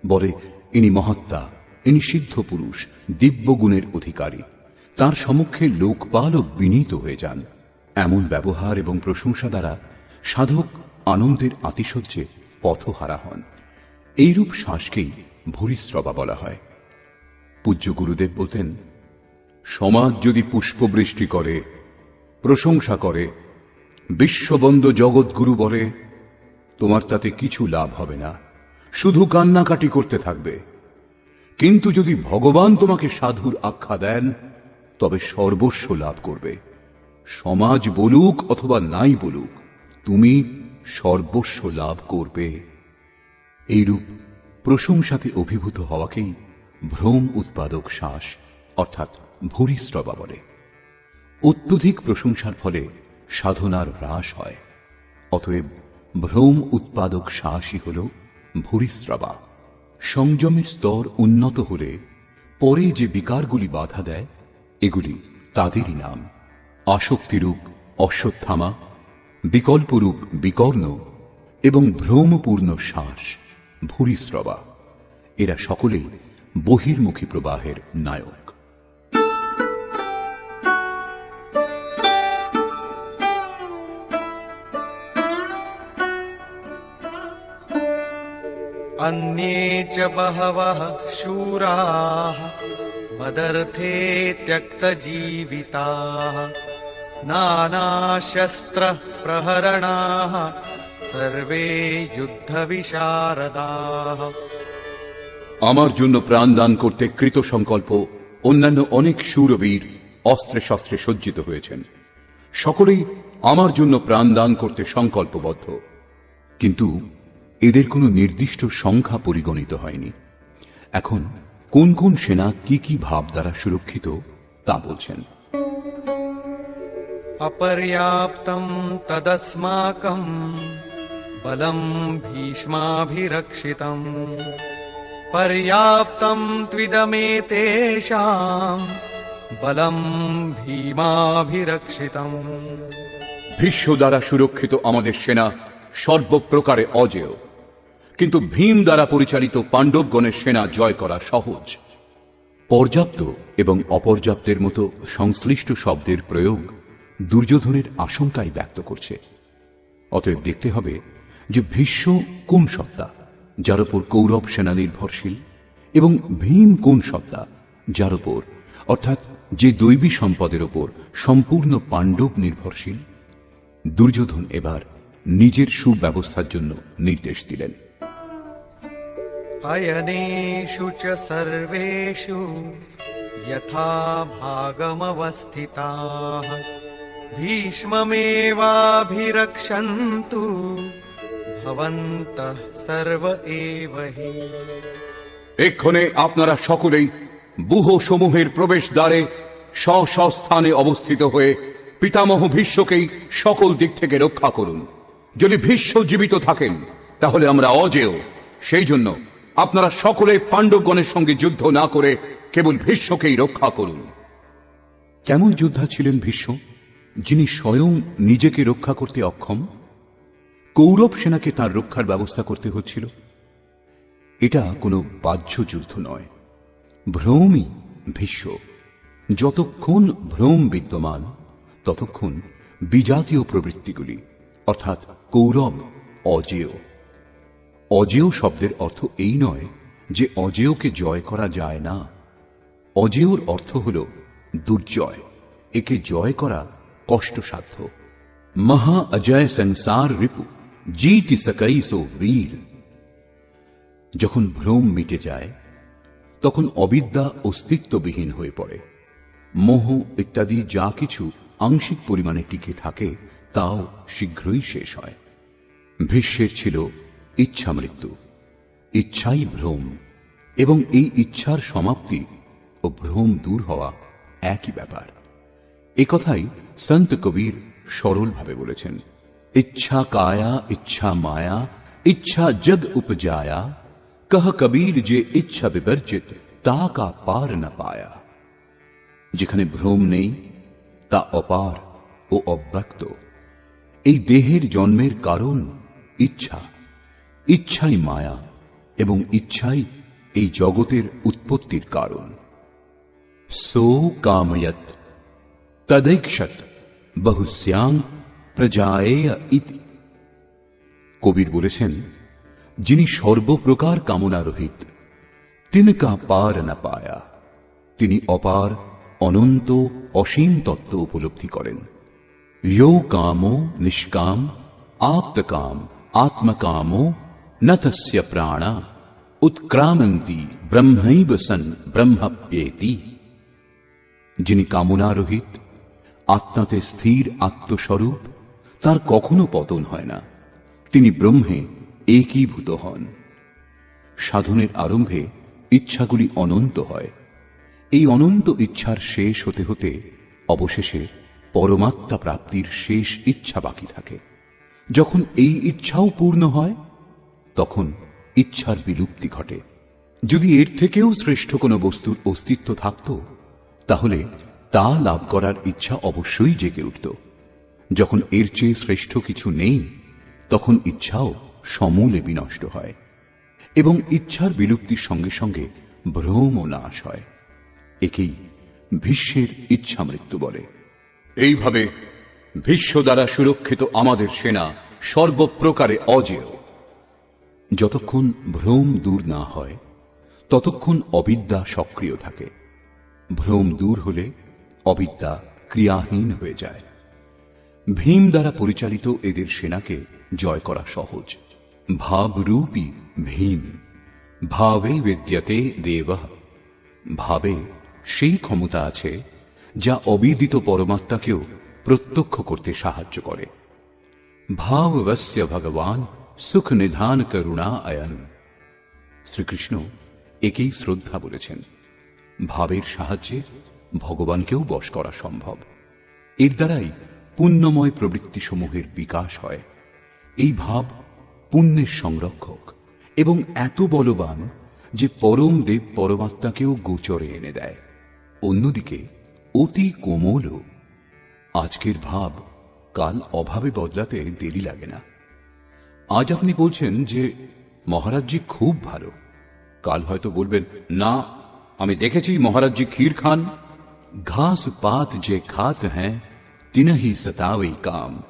বলে ইনি মহাত্মা, ইনি সিদ্ধ পুরুষ, দিব্য গুণের অধিকারী। তার সম্মুখে লোকপাল ও বিনীত হয়ে যান। এমন ব্যবহার এবং প্রশংসা দ্বারা সাধক আনন্দের আতিশয্যে পথহারা হন। এইরূপ শ্বাসকেই ভূরিশ্রবা বলা হয়। পূজ্য গুরুদেব বলতেন, সমাজ যদি পুষ্পবৃষ্টি করে, প্রশংসা করে, বিশ্ববন্দ জগৎগুরু বলে, তোমার তাতে কিছু লাভ হবে না, শুধু কান্নাকাটি করতে থাকবে। কিন্তু যদি ভগবান তোমাকে সাধুর আখ্যা দেন, তবে সর্বস্ব লাভ করবে। সমাজ বলুক অথবা নাই বলুক, তুমি সর্বস্ব লাভ করবে। এইরূপ প্রশংসাতে অভিভূত হওয়াকেই ভ্রম উৎপাদক শ্বাস অর্থাৎ ভূরিশ্রবা বলে। অত্যধিক প্রশংসার ফলে সাধনার হ্রাস হয়। অতএব ভ্রম উৎপাদক শ্বাসই হল ভূরিশ্রবা। সংযমের স্তর উন্নত হলে পরে যে বিকারগুলি বাধা দেয়, এগুলি তাদেরই নাম। আসক্তিরূপ অশ্বত্থামা, বিকল্পরূপ বিকর্ণ এবং ভ্রমপূর্ণ শ্বাস ভূরিশ্রবা, এরা সকলেই বহির্মুখী প্রবাহের নায়ক। अन्ये च बहवः शूराः मदर्थे त्यक्तजीविताः नानाशस्त्रः प्रहरणाः सर्वे युद्धविशारदाः। আমার জন্য প্রাণ দান করতে কৃত সংকল্প অন্যান্য অনেক শূরবীর অস্ত্রে শস্ত্রে সজ্জিত হয়েছেন। সকলেই আমার জন্য প্রাণ দান করতে সংকল্পবদ্ধ, কিন্তু এদের কোনো নির্দিষ্ট সংখ্যা পরিগণিত হয়নি। এখন কোন কোন সেনা কি কি ভাব দ্বারা সুরক্ষিত তা বলছেন। अपर्याप्तं तदस्माकं बलं भीष्माभिरक्षितम् पर्याप्तं त्विदमेतेषां बलं भीमाभिरक्षितम्। ভীষ্ম দ্বারা সুরক্ষিত আমাদের সেনা সর্বপ্রকারে অজেয়, কিন্তু ভীম দ্বারা পরিচালিত পাণ্ডবগণের সেনা জয় করা সহজ। পর্যাপ্ত এবং অপর্যাপ্তের মতো সংশ্লিষ্ট শব্দের প্রয়োগ দুর্যোধনের আশঙ্কাই ব্যক্ত করছে। অতএব দেখতে হবে যে ভীষ্ম কোন সত্তা যার উপর কৌরব সেনা নির্ভরশীল, এবং ভীম কোন সত্তা যার উপর, অর্থাৎ যে দৈবী সম্পদের উপর সম্পূর্ণ পাণ্ডব নির্ভরশীল। দুর্যোধন এবার নিজের সুব্যবস্থার জন্য নির্দেশ দিলেন। अयनेषु च सर्वेषु यथा भागमवस्थिताः भीष्ममेवाभिरक्षन्तु भवन्तः सर्व एव हि। এক্ষণে আপনারা সকলেই ব্যূহ সমূহের প্রবেশ দ্বারে স্ব স্ব স্থানে অবস্থিত হয়ে পিতামহ ভীষ্মকেই সকল দিক থেকে রক্ষা করুন। যদি ভীষ্ম জীবিত থাকেন তাহলে আমরা অজেয়। সেই জন্য আপনারা সকলে পাণ্ডবগণের সঙ্গে যুদ্ধ না করে কেবল ভীষ্মকেই রক্ষা করুন। কেমন যোদ্ধা ছিলেন ভীষ্ম, যিনি স্বয়ং নিজেকে রক্ষা করতে অক্ষম? কৌরব সেনাকে তার রক্ষার ব্যবস্থা করতে হচ্ছিল। এটা কোনো বাহ্য যুদ্ধ নয়, ভ্রমই ভীষ্ম। যতক্ষণ ভ্রম বিদ্যমান ততক্ষণ বিজাতীয় প্রবৃত্তিগুলি অর্থাৎ কৌরব অজেয়। অজেয় শব্দের অর্থ এই নয় যে অজেয়কে জয় করা যায় না। অজেয়র অর্থ হল দুর্জয়, একে জয় করা কষ্টসাধ্য। মহা অজয় সংসার রিপু জিতি সকই সো বীর। যখন ভ্রম মিটে যায় তখন অবিদ্যা অস্তিত্ববিহীন হয়ে পড়ে। মোহ ইত্যাদি যা কিছু আংশিক পরিমাণে টিকে থাকে তাও শীঘ্রই শেষ হয়। ভীষ্মের ছিল ইচ্ছা মৃত্যু, ইচ্ছাই ভ্রম, এবং এই ইচ্ছার সমাপ্তি ও ভ্রম দূর হওয়া একই ব্যাপার। একথাই সন্ত কবীর সরলভাবে বলেছেন, ইচ্ছা কায়া ইচ্ছা মায়া ইচ্ছা জগ উপজায়া কহ কবীর যে ইচ্ছা বিবর্জিত তা কা পার না পায়া। যেখানে ভ্রম নেই তা অপার ও অব্যক্ত। এই দেহের জন্মের কারণ ইচ্ছা, ইচ্ছাই মায়া, এবং ইচ্ছাই এই জগতের উৎপত্তির কারণ। সো কাময়ত তदैक्षत বহুশ্যাং প্রজায়েয় ইতি। কবির বলেছেন, যিনি সর্বপ্রকার কামনা রহিত তিনকা পার না পায়া, তিনি অপার অনন্ত অসীম তত্ত্ব উপলব্ধি করেন। यो कामो निष्काम आप्तकाम आत्मकामो न तस्य प्राणा उत्क्रामन्ति ब्रह्मैव सन् ब्रह्मप्येति। যিনি কামনা রহিত, আত্মাতে স্থির আত্মস্বরূপ, তার কখনো পতন হয় না, তিনি ব্রহ্মে একীভূত হন। সাধনের আরম্ভে ইচ্ছাগুলি অনন্ত হয়। এই অনন্ত ইচ্ছার শেষ হতে হতে অবশেষে পরমাত্মা প্রাপ্তির শেষ ইচ্ছা বাকি থাকে। যখন এই ইচ্ছাও পূর্ণ হয় তখন ইচ্ছার বিলুপ্তি ঘটে। যদি এর থেকেও শ্রেষ্ঠ কোনো বস্তুর অস্তিত্ব থাকত তাহলে তা লাভ করার ইচ্ছা অবশ্যই জেগে উঠত। যখন এর চেয়ে শ্রেষ্ঠ কিছু নেই তখন ইচ্ছাও সমূলে বিনষ্ট হয়, এবং ইচ্ছার বিলুপ্তির সঙ্গে সঙ্গে ভ্রমও নাশ হয়। একেই ভীষ্মের ইচ্ছা মৃত্যু বলে। এইভাবে ভীষ্ম দ্বারা সুরক্ষিত আমাদের সেনা সর্বপ্রকারে অজেয়। যতক্ষণ ভ্রম দূর না হয় ততক্ষণ অবিদ্যা সক্রিয় থাকে। ভ্রম দূর হলে অবিদ্যা ক্রিয়াহীন হয়ে যায়। ভীম দ্বারা পরিচালিত এদের সেনাকে জয় করা সহজ। ভাবরূপী ভীম, ভাবে বিদ্যতে দেবঃ। ভাবে সেই ক্ষমতা আছে যা অবিদিত পরমাত্মাকেও প্রত্যক্ষ করতে সাহায্য করে। ভাববস্য ভগবান সুখ নিধান করুণা আয়ন। শ্রীকৃষ্ণ একেই শ্রদ্ধা বলেছেন। ভাবের সাহায্যে ভগবানকেও বশ করা সম্ভব। এর দ্বারাই পুণ্যময় প্রবৃত্তিসমূহের বিকাশ হয়। এই ভাব পুণ্যের সংরক্ষক এবং এত বলবান যে পরম দেব পরমাত্মাকেও গোচরে এনে দেয়। অন্যদিকে অতি কোমলও। আজকের ভাব কাল অভাবে বদলাতে দেরি লাগে না। আজ আপনি বলছেন যে মহারাজজি খুব ভালো, কাল হয়তো বলবেন না, আমি দেখেছি মহারাজজি ক্ষীর খান। ঘাস পাত যে খাত হ্যাঁ তিনহি সতাওই কাম,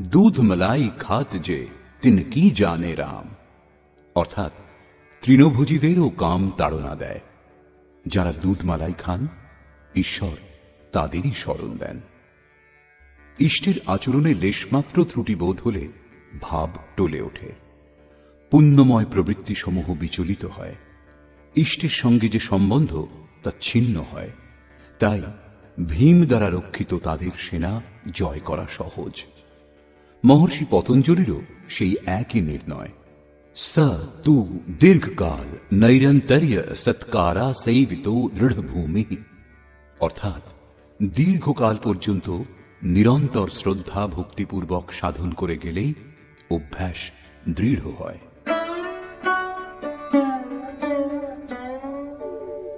দুধ মালাই খাত যে তিন কি জানে রাম। অর্থাৎ তৃণভোজীদেরও কাম তাড়না দেয়। যারা দুধ মালাই খান, ঈশ্বর তাদেরই স্মরণ দেন। ইষ্টের আচরণে লেশমাত্র ত্রুটি বোধ হলে ভাব টলে ওঠে, পুণ্যময় প্রবৃত্তিসমূহ বিচলিত হয়, ইষ্টের সঙ্গে যে সম্বন্ধ তা ছিন্ন হয়। তাই ভীম দ্বারা রক্ষিত তাদের সেনা জয় করা সহজ। মহর্ষি পতঞ্জলিরও সেই একই নির্ণয়। স তু দীর্ঘকাল নৈরন্তর্য সৎকারা সেইবিত দৃঢ়ভূমি। অর্থাৎ দীর্ঘকাল পর্যন্ত নিরন্তর শ্রদ্ধা ভক্তিপূর্বক সাধন করে গেলেই অভ্যাস দৃঢ় হয়।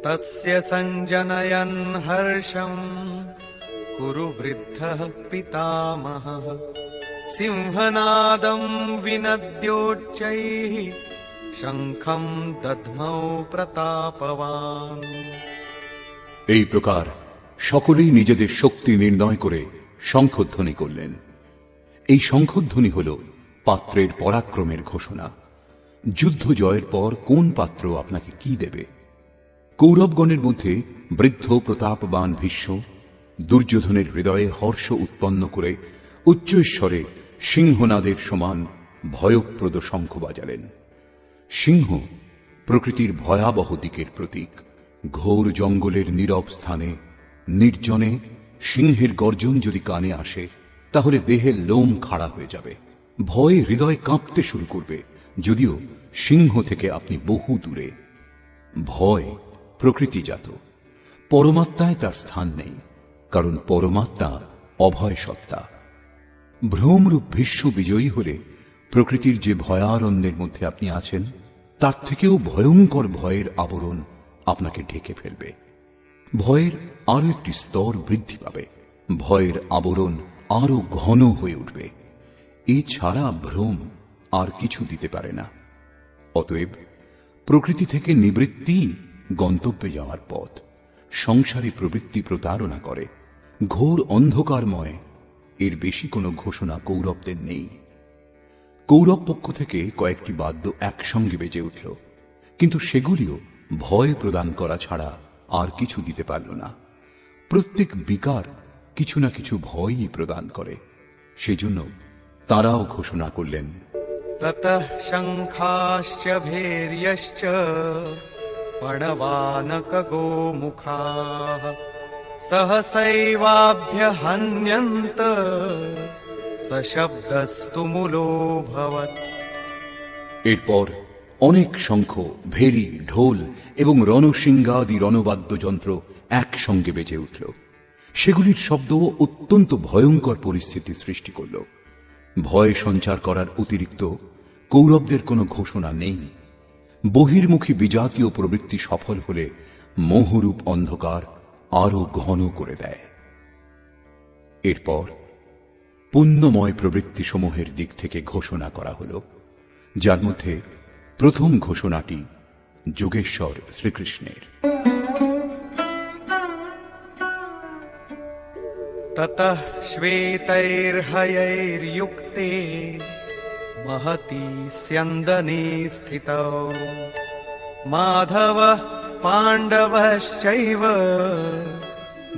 তস্য সঞ্জনয়ন হর্ষম কুরু বৃদ্ধঃ পিতামহঃ, সিংহনাদম বিনদ্যোচ্চৈঃ শঙ্খম দধ্মৌ প্রতাপবান। এই প্রকার সকলেই নিজেদের শক্তি নির্ণয় করে শঙ্খধ্বনি করলেন। এই শঙ্খধ্বনি হল পাত্রের পরাক্রমের ঘোষণা। যুদ্ধ জয়ের পর কোন পাত্র আপনাকে কি দেবে? কৌরবগণের মধ্যে বৃদ্ধ প্রতাপবান ভীষ্ম দুর্যোধনের হৃদয়ে হর্ষ উৎপন্ন করে উচ্চৈঃস্বরে সিংহনাদের সমান ভয়প্রদ শঙ্খ বাজালেন। সিংহ প্রকৃতির ভয়াবহ দিকের প্রতীক। ঘোর জঙ্গলের নীরব স্থানে নির্জনে সিংহের গর্জন যদি কানে আসে, তাহলে দেহের লোম খাড়া হয়ে যাবে, ভয়ে হৃদয় কাঁপতে শুরু করবে, যদিও সিংহ থেকে আপনি বহু দূরে। ভয় প্রকৃতিজাত, পরমাত্মায় তার স্থান নেই, কারণ পরমাত্মা অভয় সত্তা। ভ্রমরূপ ভীষ্ম বিজয়ী হলে প্রকৃতির যে ভয়ারণ্যের মধ্যে আপনি আছেন, তার থেকেও ভয়ঙ্কর ভয়ের আবরণ আপনাকে ঢেকে ফেলবে। ভয়ের আরো একটি স্তর বৃদ্ধি পাবে, ভয়ের আবরণ আরো ঘন হয়ে উঠবে। এছাড়া ভ্রম আর কিছু দিতে পারে না। অতএব প্রকৃতি থেকে নিবৃত্তি গন্তব্যে যাওয়ার পথ। সংসারী প্রবৃত্তি প্রতারণা করে, ঘোর অন্ধকারময়। এর বেশি কোনো ঘোষণা কৌরবদের নেই। কৌরব পক্ষ থেকে কয়েকটি বাদ্য একসঙ্গে বেজে উঠল, কিন্তু সেগুলিও ভয় প্রদান করা ছাড়া আর কিছু দিতে পারল না। প্রত্যেক বিকার কিছু না কিছু ভয়ই প্রদান করে। সেজন্য তারাও ঘোষণা করলেন, ততঃ শঙ্খাশ্চ ভৈর্যশ্চ পণবানক গোমুখাঃ সহসৈবাভ্যহন্যন্ত সশব্দস্তু মূলোऽভবৎ। এরপর অনেক শঙ্খ, ভেরি, ঢোল এবং রণশৃঙ্গাদি রণবাদ্যযন্ত্র একসঙ্গে বেজে উঠল। সেগুলির শব্দ অত্যন্ত ভয়ঙ্কর পরিস্থিতি সৃষ্টি করল। ভয় সঞ্চার করার অতিরিক্ত কৌরবদের কোনো ঘোষণা নেই। বহির্মুখী বিজাতীয় প্রবৃত্তি সফল হলে মোহরূপ অন্ধকার আরো ঘন করে দেয়। এরপর পুণ্যময় প্রবৃত্তিসমূহের দিক থেকে ঘোষণা করা হল, যার মধ্যে প্রথম ঘোষণাটি যোগেশ্বর শ্রীকৃষ্ণের। ততঃ শ্বেতৈর্হয়ৈর্যুক্তে महति स्यन्दने स्थितौ माधवः पाण्डवश्चैव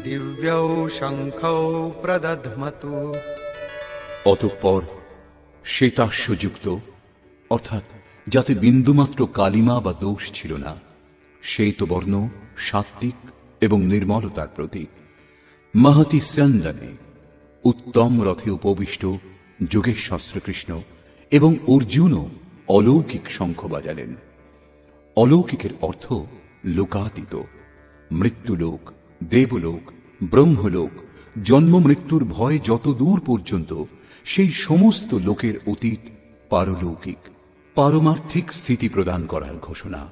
दिव्यौ शङ्खौ प्रदध्मतु। অতঃপর শ্বেতাশ্বযুক্ত, অর্থাৎ যাতে বিন্দুমাত্র কালিমা বা দোষ ছিল না, শ্বেতবর্ণ সাত্ত্বিক এবং নির্মলতার প্রতীক মহতি স্যন্দনে উত্তম রথে উপবিষ্ট যোগেশ্বর শ্রীকৃষ্ণ এবং অর্জুনও অলৌকিক শঙ্খ বাজালেন। অলৌকিকের অর্থ লোকাতীত। মৃত্যুলোক, দেবলোক, ব্রহ্মলোক জন্ম মৃত্যুর ভয় যত দূর পর্যন্ত, সেই সমস্ত লোকের অতীত পারলৌকিক পারমার্থিক স্থিতি প্রদান করার ঘোষণা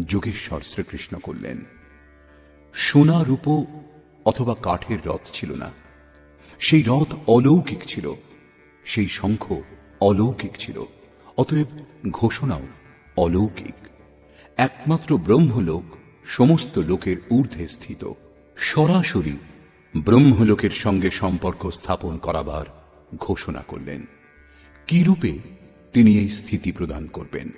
যোগেশ্বর শ্রীকৃষ্ণ করলেন। সোনা রূপ অথবা কাঠের রথ ছিল না, সেই রথ অলৌকিক ছিল, সেই শঙ্খ অলৌকিক ছিল, অতএব ঘোষণাও অলৌকিক। একমাত্র ব্রহ্মলোক সমস্ত লোকের ঊর্ধ্বে স্থিত, সরাসরি ব্রহ্মলোকের সঙ্গে সম্পর্ক স্থাপন করাবার ঘোষণা করলেন। কি রূপে তিনি এই স্থিতি প্রদান করবেন?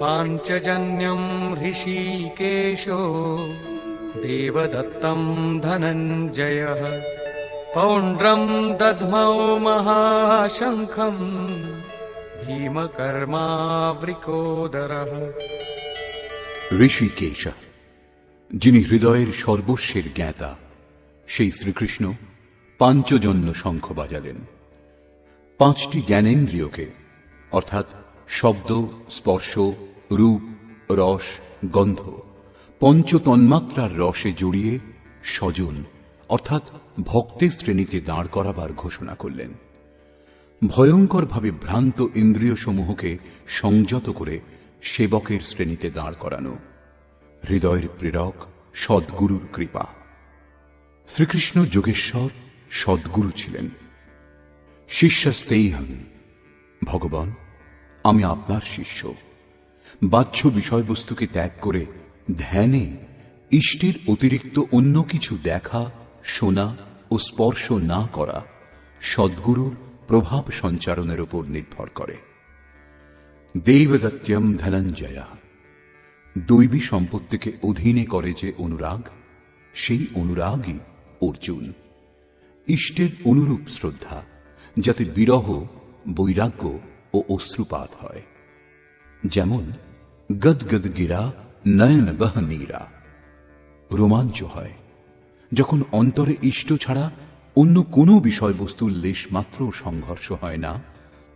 पाञ्चजन्यम् ऋषिकेशो देवदत्तम् धनञ्जयः पौण्ड्रम् दध्मौ महाशङ्खम् भीमकर्मावृकोदरः। ঋষিকেশ, যিনি হৃদয়ের সর্বস্বের জ্ঞাতা, সেই শ্রীকৃষ্ণ পাঞ্চজন্য শঙ্খ বাজালেন। পাঁচটি জ্ঞানেন্দ্রিয়কে অর্থাৎ শব্দ, স্পর্শ, রূপ, রস, গন্ধ, পঞ্চতন্মাত্রার রসে জড়িয়ে স্বজন অর্থাৎ ভক্তের শ্রেণীতে দাঁড় করাবার ঘোষণা করলেন। ভয়ঙ্করভাবে ভ্রান্ত ইন্দ্রিয়সমূহকে সংযত করে সেবকের শ্রেণীতে দাঁড় করানো, হৃদয়ের প্রেরক সদ্গুরুর কৃপা। শ্রীকৃষ্ণ যোগেশ্বর সদ্গুরু ছিলেন। শিষ্যস্তেহং, ভগবান আমি আপনার শিষ্য। বাহ্য বিষয়বস্তুকে ত্যাগ করে ধ্যানে ইষ্টের অতিরিক্ত অন্য কিছু দেখা, শোনা ও স্পর্শ না করা সদ্গুরুর প্রভাব সঞ্চারণের উপর নির্ভর করে। দেবদত্যম ধনঞ্জয়া, দৈবী সম্পত্তিকে অধীনে করে যে অনুরাগ, সেই অনুরাগই অর্জুন। ইষ্টের অনুরূপ শ্রদ্ধা, যাতে বিরহ, বৈরাগ্য ও অশ্রুপাত হয়। যেমন গদগদ গিরা নয়ন বহ নীরা, রোমাঞ্চ হয় যখন অন্তরে ইষ্ট ছাড়া অন্য কোনো বিষয়বস্তুর লেশমাত্র সংঘর্ষ হয় না,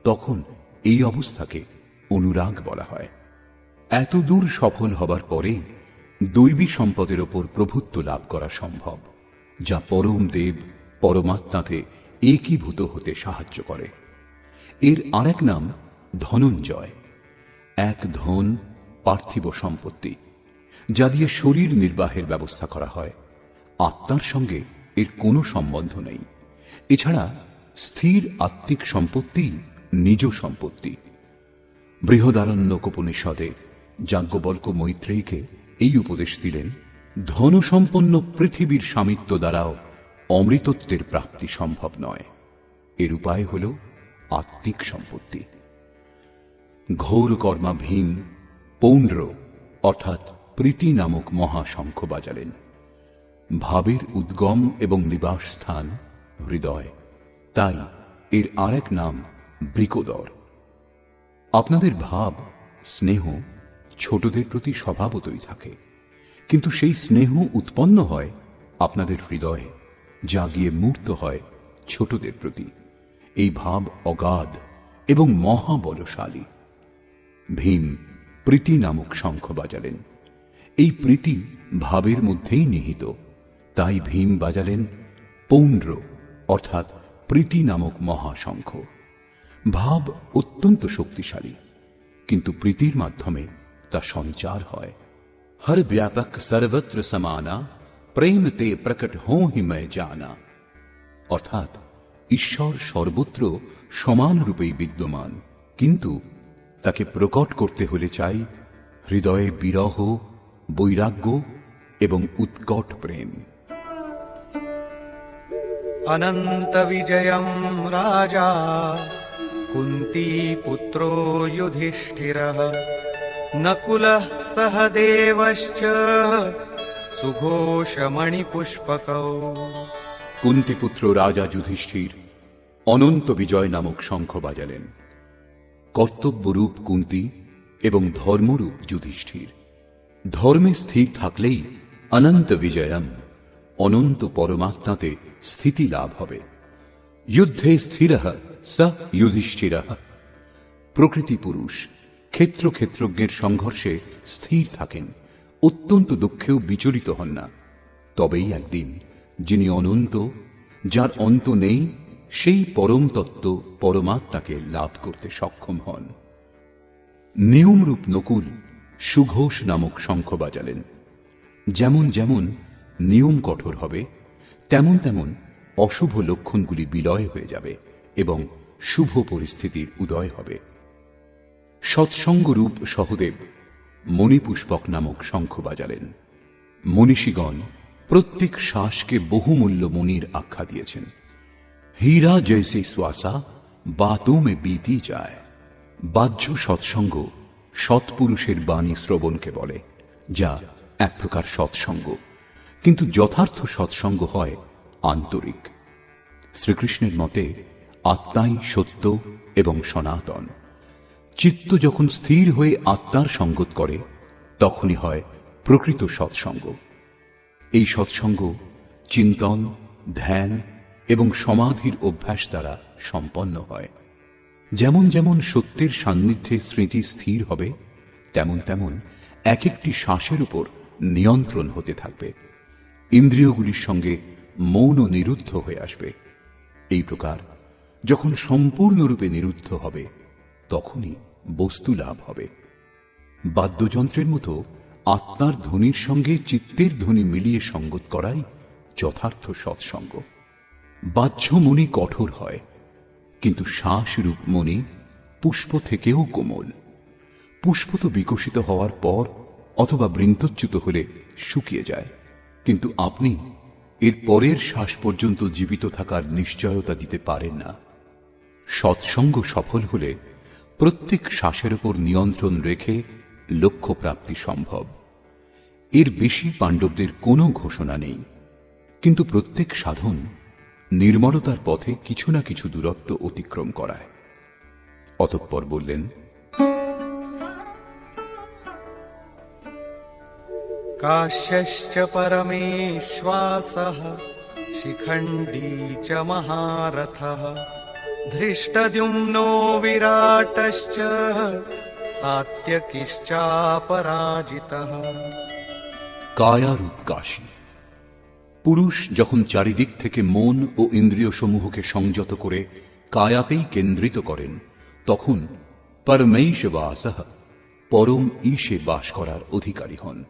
তখন এই অবস্থাকে অনুরাগ বলা হয়। এত দূর সফল হবার পরে দৈবী সম্পদের ওপর প্রভুত্ব লাভ করা সম্ভব, যা পরম দেব পরমাত্মাতে একীভূত হতে সাহায্য করে। এর আরেক নাম ধনঞ্জয়। এক ধন পার্থিব সম্পত্তি, যা দিয়ে শরীর নির্বাহের ব্যবস্থা করা হয়। আত্মার সঙ্গে এর কোনো সম্বন্ধ নেই। এছাড়া স্থির আত্মিক সম্পত্তি নিজ সম্পত্তি। বৃহদারণ্যকোপনিষদে যাজ্ঞবল্ক মৈত্রেয়ীকে এই উপদেশ দিলেন, ধনসম্পন্ন পৃথিবীর স্বামিত্ব দ্বারাও অমৃতত্বের প্রাপ্তি সম্ভব নয়। এর উপায় হল আত্মিক সম্পত্তি। ঘোর কর্মা ভীম পৌণ্ড্র অর্থাৎ প্রীতি নামক মহাশঙ্খ বাজালেন। ভাবের উদ্গম এবং নিবাস স্থান হৃদয়, তাই এর আরেক নাম বৃকোদর। আপনাদের ভাব, স্নেহ ছোটদের প্রতি স্বভাবতই থাকে, কিন্তু সেই স্নেহ উৎপন্ন হয় আপনাদের হৃদয়ে, যা গিয়ে মূর্ত হয় ছোটদের প্রতি। এই ভাব অগাধ এবং মহাবলশালী। ভীম প্রীতি নামক শঙ্খ বাজালেন। এই প্রীতি ভাবের মধ্যেই নিহিত, তাই ভীম বাজালেন পৌণ্ড্র অর্থাৎ প্রীতি নামক মহাশঙ্খ। ভাব অত্যন্ত শক্তিশালী, কিন্তু প্রীতির মাধ্যমে তা সঞ্চার হয়। হর ব্যাপক সর্বত্র সমানা প্রেম তে প্রকট হোঁ হি মৈ জানা, অর্থাৎ ঈশ্বর সর্বত্র সমান রূপেই বিদ্যমান, কিন্তু তাকে প্রকট করতে হলে চাই হৃদয়ে বিরহ, বৈরাগ্য এবং উৎকট প্রেম। অনন্ত বিজয়ম রাজা কুন্তী পুত্র যুধিষ্ঠিরঃ নকুলঃ সহদেবশ্চ সুঘোষমণিপুষ্পকৌ। কুন্তিপুত্র রাজা যুধিষ্ঠির অনন্ত বিজয় নামক শঙ্খ বাজালেন। কর্তব্যরূপ কুন্তি এবং ধর্মরূপ যুধিষ্ঠির। ধর্মে স্থির থাকলেই অনন্ত বিজয়ম, অনন্ত পরমাত্মাতে স্থিতি লাভ হবে। যুদ্ধে স্থিরঃ স যুধিষ্ঠিরঃ। প্রকৃতি পুরুষ ক্ষেত্র ক্ষেত্রজ্ঞের সংঘর্ষে স্থির থাকেন, অত্যন্ত দুঃখেও বিচলিত হন না। তবেই একদিন যিনি অনন্ত, যার অন্ত নেই, সেই পরম তত্ত্ব পরমাত্মাকে লাভ করতে সক্ষম হন। নিয়মরূপ নকুল সুঘোষ নামক শঙ্খ বাজালেন। যেমন যেমন নিয়ম কঠোর হবে, তেমন তেমন অশুভ লক্ষণগুলি বিলয় হয়ে যাবে এবং শুভ পরিস্থিতির উদয় হবে। সৎসঙ্গরূপ সহদেব মণিপুষ্পক নামক শঙ্খ বাজালেন। মনীষীগণ প্রত্যেক শ্বাসকে বহুমূল্য মণির আখ্যা দিয়েছেন। হীরা জৈসে শ্বাসা বাতোঁ মে बीती যায়। বাহ্য সৎসঙ্গ সৎপুরুষের বাণী শ্রবণকে বলে, যা এক প্রকার সৎসঙ্গ, কিন্তু যথার্থ সৎসঙ্গ হয় আন্তরিক। শ্রীকৃষ্ণের মতে আত্মাই সত্য এবং সনাতন। চিত্ত যখন স্থির হয়ে আত্মার সঙ্গত করে, তখনই হয় প্রকৃত সৎসঙ্গ। এই সৎসঙ্গ চিন্তন, ধ্যান এবং সমাধির অভ্যাস দ্বারা সম্পন্ন হয়। যেমন যেমন সত্যের সান্নিধ্যে স্মৃতি স্থির হবে, তেমন তেমন এক একটি শ্বাসের উপর নিয়ন্ত্রণ হতে থাকবে। ইন্দ্রিয়গুলির সঙ্গে মৌন নিরুদ্ধ হয়ে আসবে। এই প্রকার যখন সম্পূর্ণরূপে নিরুদ্ধ হবে, তখনই বস্তু লাভ হবে। বাদ্যযন্ত্রের মতো আত্মার ধ্বনির সঙ্গে চিত্তের ধ্বনি মিলিয়ে সঙ্গত করাই যথার্থ সৎসঙ্গ। বাহ্য মণি কঠোর হয়, কিন্তু শ্বাসরূপ মণি পুষ্প থেকেও কোমল। পুষ্প তো বিকশিত হওয়ার পর অথবা বৃন্তচ্যুত হলে শুকিয়ে যায়, কিন্তু আপনি এর পরের শ্বাস পর্যন্ত জীবিত থাকার নিশ্চয়তা দিতে পারেন না। সৎসঙ্গ সফল হলে প্রত্যেক শ্বাসের উপর নিয়ন্ত্রণ রেখে লক্ষ্য প্রাপ্তি সম্ভব। এর বেশি পাণ্ডবদের কোনো ঘোষণা নেই, কিন্তু প্রত্যেক সাধন নির্মলতার পথে কিছু না কিছু দূরত্ব অতিক্রম করায়। অতঃপর বললেন, काश्यश्च परमेश्वासः शिखण्डी च महारथः धृष्टद्युम्नो विराटश्च सात्यकिश्चापराजितः। কায়ারূপ কাশী। পুরুষ যখন চারিদিক থেকে মন ও ইন্দ্রিয় সমূহকে সংযত করে কায়াতেই কেন্দ্রিত করেন, তখন পরমেশ্ববাসঃ পরম ঈশে বাস করার অধিকারী হন।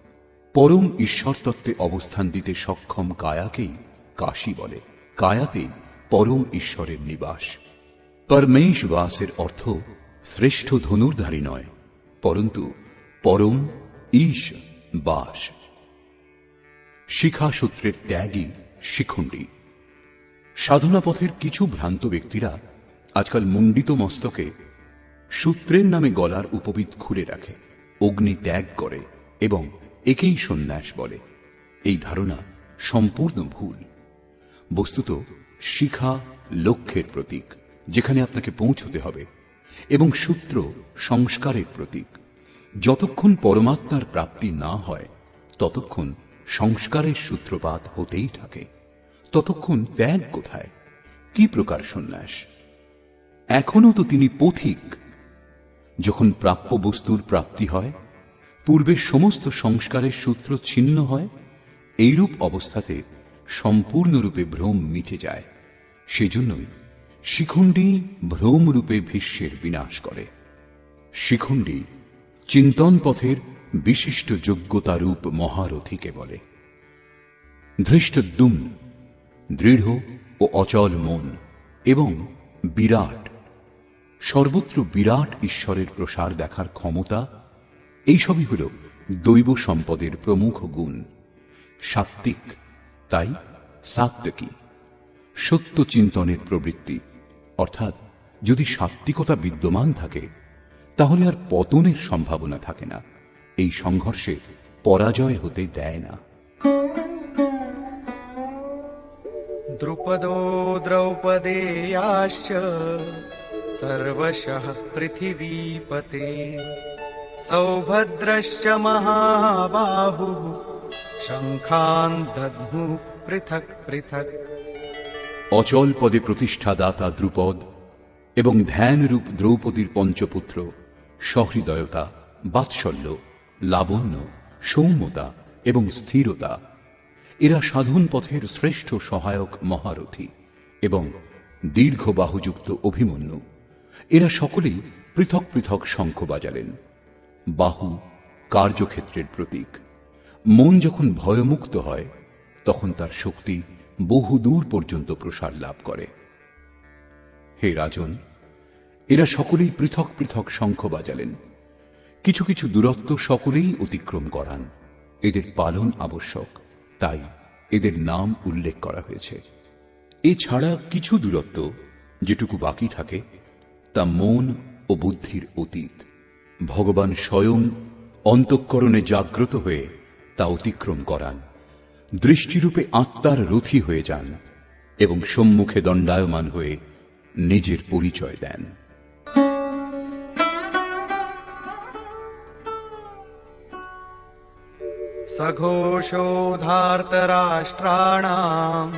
পরম ঈশ্বর তত্ত্বে অবস্থান দিতে সক্ষম কায়াকেই কাশী বলে। কায়াতেই পরম ঈশ্বরের নিবাস। পরমেশ্ববাসের অর্থ শ্রেষ্ঠ ধনুর্ধারী নয়, পরন্তু পরম ঈশ বাস। শিখাসূত্রের ত্যাগী শিখণ্ডী। সাধনা পথের কিছু ভ্রান্ত ব্যক্তিরা আজকাল মুন্ডিত মস্তকে সূত্রের নামে গলার উপবিদ খুলে রাখে, অগ্নি ত্যাগ করে এবং একেই সন্ন্যাস বলে। এই ধারণা সম্পূর্ণ ভুল। বস্তুত শিখা লক্ষ্যের প্রতীক, যেখানে আপনাকে পৌঁছতে হবে, এবং সূত্র সংস্কারের প্রতীক। যতক্ষণ পরমাত্মার প্রাপ্তি না হয়, ততক্ষণ সংস্কারের সূত্রপাত হতেই থাকে। ততক্ষণ ত্যাগ কোথায়? কি প্রকার সন্ন্যাস? এখনো তো তিনি পথিক। যখন প্রাপ্য বস্তুর প্রাপ্তি হয়, পূর্বের সমস্ত সংস্কারের সূত্র ছিন্ন হয়, এইরূপ অবস্থাতে সম্পূর্ণরূপে ভ্রম মিটে যায়। সেজন্যই শিখণ্ডী ভ্রমরূপে ভীষ্মের বিনাশ করে। শিখণ্ডী চিন্তন পথের বিশিষ্ট যোগ্যতারূপ মহারথীকে বলে। ধৃষ্টদ্যুম্ন দৃঢ় ও অচল মন এবং বিরাট, সর্বত্র বিরাট ঈশ্বরের প্রসার দেখার ক্ষমতা, এইসবই হল দৈব সম্পদের প্রমুখ গুণ। সাত্ত্বিক, তাই সাত্ত্বিকী। সত্য চিন্তনের প্রবৃত্তি, অর্থাৎ যদি সাত্ত্বিকতা বিদ্যমান থাকে, তাহলে আর পতনের সম্ভাবনা থাকে না। এই সংঘর্ষে পরাজয় হতে দেয় না। দ্রুপদো দ্রৌপদেয়াশ্চ সর্বশঃ পৃথিবীপতে সৌভদ্রশ্চ মহাবাহুঃ শঙ্খান দদ্মুঃ পৃথক পৃথক। অচল পদে প্রতিষ্ঠা দাতা দ্রুপদ এবং ধ্যানরূপ দ্রৌপদীর পঞ্চপুত্র সহৃদয়তা, বাৎসল্য, লাবণ্য, সৌম্যতা এবং স্থিরতা, এরা সাধন পথের শ্রেষ্ঠ সহায়ক মহারথী এবং দীর্ঘ বাহুযুক্ত অভিমন্যু। এরা সকলেই পৃথক পৃথক শঙ্খ বাজালেন। বাহু কার্যক্ষেত্রের প্রতীক। মন যখন ভয়মুক্ত হয় তখন তার শক্তি বহুদূর পর্যন্ত প্রসার লাভ করে। হে রাজন, এরা সকলেই পৃথক পৃথক শঙ্খ বাজালেন। কিছু কিছু দূরত্ব সকলেই অতিক্রম করান। এদের পালন আবশ্যক, তাই এদের নাম উল্লেখ করা হয়েছে। এছাড়া কিছু দূরত্ব যেটুকু বাকি থাকে তা মন ও বুদ্ধির অতীত। ভগবান স্বয়ং অন্তঃকরণে জাগ্রত হয়ে তা অতিক্রম করান, দৃষ্টিরূপে আত্মার রথী হয়ে যান এবং সম্মুখে দণ্ডায়মান হয়ে নিজের পরিচয় দেন। सघोषोधार्तराष्ट्राणाम्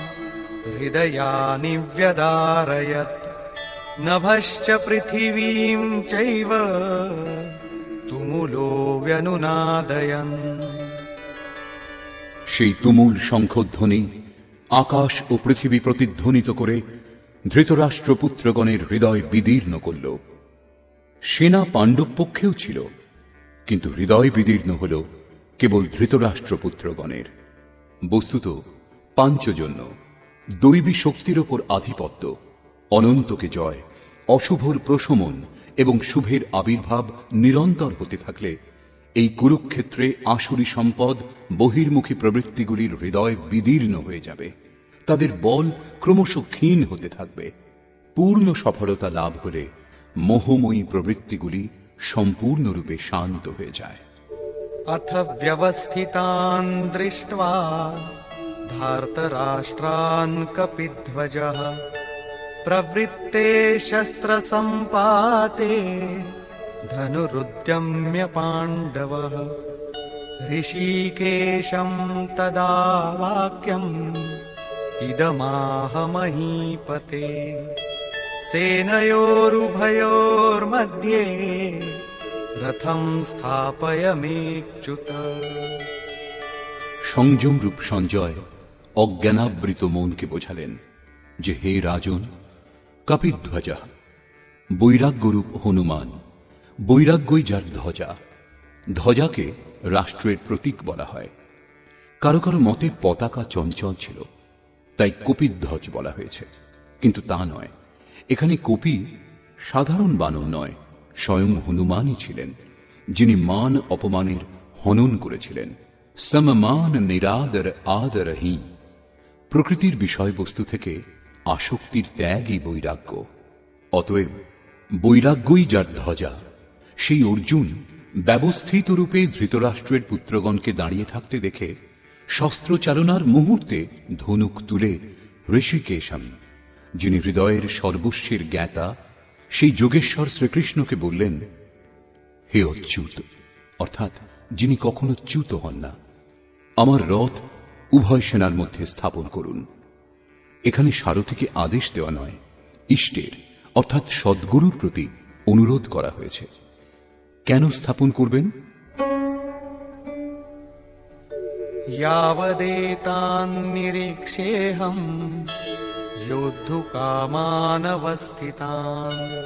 हृदयानि व्यदारयत् नभश्च पृथिवीम् चैव तुमुलो व्यनुनादयन्। সেই তুমুল শঙ্খধ্বনি আকাশ ও পৃথিবী প্রতিধ্বনিত করে ধৃতরাষ্ট্রপুত্রগণের হৃদয় বিদীর্ণ করল। সেনা পাণ্ডব পক্ষেও ছিল, কিন্তু হৃদয় বিদীর্ণ হল কেবল ধৃতরাষ্ট্রপুত্রগণের। বস্তুত পাঞ্চজন্য দৈবী শক্তির ওপর আধিপত্য, অনন্তকে জয়, অশুভর প্রশমন এবং শুভের আবির্ভাব নিরন্তর হতে থাকলে এই কুরুক্ষেত্রে আসুরী সম্পদ বহির্মুখী প্রবৃত্তিগুলির হৃদয় বিদীর্ণ হয়ে যাবে। তাদের বল ক্রমশ ক্ষীণ হতে থাকবে। পূর্ণ সফলতা লাভ হলে মোহময়ী প্রবৃত্তিগুলি সম্পূর্ণরূপে শান্ত হয়ে যায়। अथ व्यवस्थितान् दृष्ट्वा धार्तराष्ट्रान् कपिध्वजः प्रवृत्ते शस्त्रसम्पाते धनुरुद्यम्य पाण्डवः। ऋषिकेशं तदा वाक्यम् इदमाह महीपते सेनयोरुभयोर्मध्ये रथं स्थापयमेच्युत। সংযম রূপ সঞ্জয় অজ্ঞানাবৃত মনকে বোঝালেন যে, হে রাজন, কপিধ্বজা বৈরাগ্যরূপ হনুমান, বৈরাগ্যই যার ধ্বজা। ধ্বজাকে রাষ্ট্রের প্রতীক বলা হয়। কারো কারো মতে পতাকা চঞ্চল ছিল, তাই কপিধ্বজ বলা হয়েছে, কিন্তু তা নয়। এখানে কপি সাধারণ বানর নয়, স্বয়ং হনুমানই ছিলেন, যিনি মান অপমানের হনন করেছিলেন। সমমান নিরাদর আদরহি। প্রকৃতির বিষয়বস্তু থেকে আসক্তির ত্যাগই বৈরাগ্য। অতএব বৈরাগ্যই যার ধ্বজা। সেই অর্জুন ব্যবস্থিত রূপে ধৃতরাষ্ট্রের পুত্রগণকে দাঁড়িয়ে থাকতে দেখে শস্ত্রচালনার মুহূর্তে ধনুক তুলে ঋষিকেশম, যিনি হৃদয়ের সর্বস্বের জ্ঞাতা, সেই যোগেশ্বর শ্রীকৃষ্ণকে বললেন, হে অচ্যুত, অর্থাৎ যিনি কখনো চ্যুত হন না, আমার রথ উভয় সেনার মধ্যে স্থাপন করুন। এখানে সারথীকে আদেশ দেওয়া নয়, ইষ্টের অর্থাৎ সদ্গুরুর প্রতি অনুরোধ করা হয়েছে। কেন স্থাপন করবেন? यावदेतान् निरीक्षेऽहम् योद्धुकामानवस्थितान्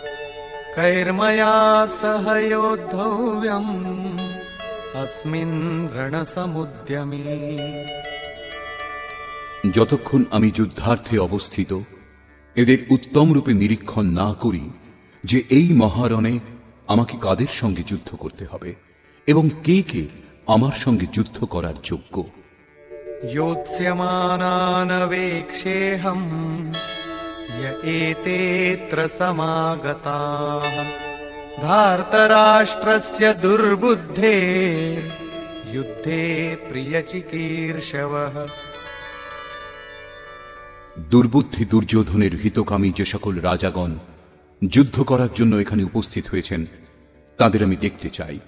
कैर्मया सह योद्धव्यम् अस्मिन् रणसमुद्यमे। যতক্ষণ আমি যুদ্ধার্থে অবস্থিত এদের উত্তম রূপে নিরীক্ষণ না করি যে এই মহারণে আমাকে কাদের সঙ্গে যুদ্ধ করতে হবে এবং কে কে আমার সঙ্গে যুদ্ধ করার যোগ্য। योत्स्यमानानवेक्षेऽहम् य एतेऽत्र समागताः धार्तराष्ट्रस्य दुर्बुद्धे युद्धे प्रियचिकीर्षवः। দুর্বুদ্ধি দুর্যোধনের হিতকামী যে সকল রাজাগণ যুদ্ধ করার জন্য এখানে উপস্থিত হয়েছেন তাদের আমি দেখতে চাই,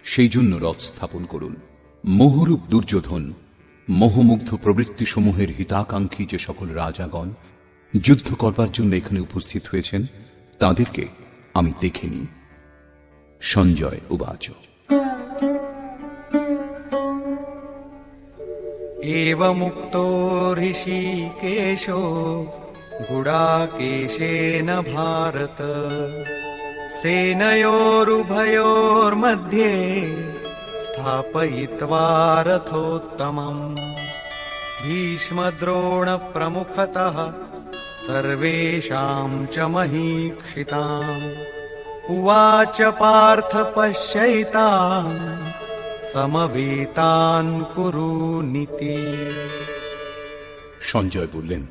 সেই জন্য রথ স্থাপন করুন। মোহরূপ দুর্যোধন, মোহমুগ্ধ প্রবৃত্তিসমূহের হিতাকাঙ্ক্ষী যে সকল রাজাগণ যুদ্ধ করবার জন্য এখানে উপস্থিত হয়েছেন তাদেরকে আমি দেখে নিই। সঞ্জয় উবাচ। एवमुक्तो ऋषिकेशो गुडाकेशेन भारत सेनयोरुभयोर्मध्ये स्थापयित्वा रथोत्तमम् भीष्मद्रोणप्रमुखतः सर्वेषां च महीक्षिताम् उवाच पार्थ पश्यैतान् समवेतान् कुरुनीति। সঞ্জয় বললেন,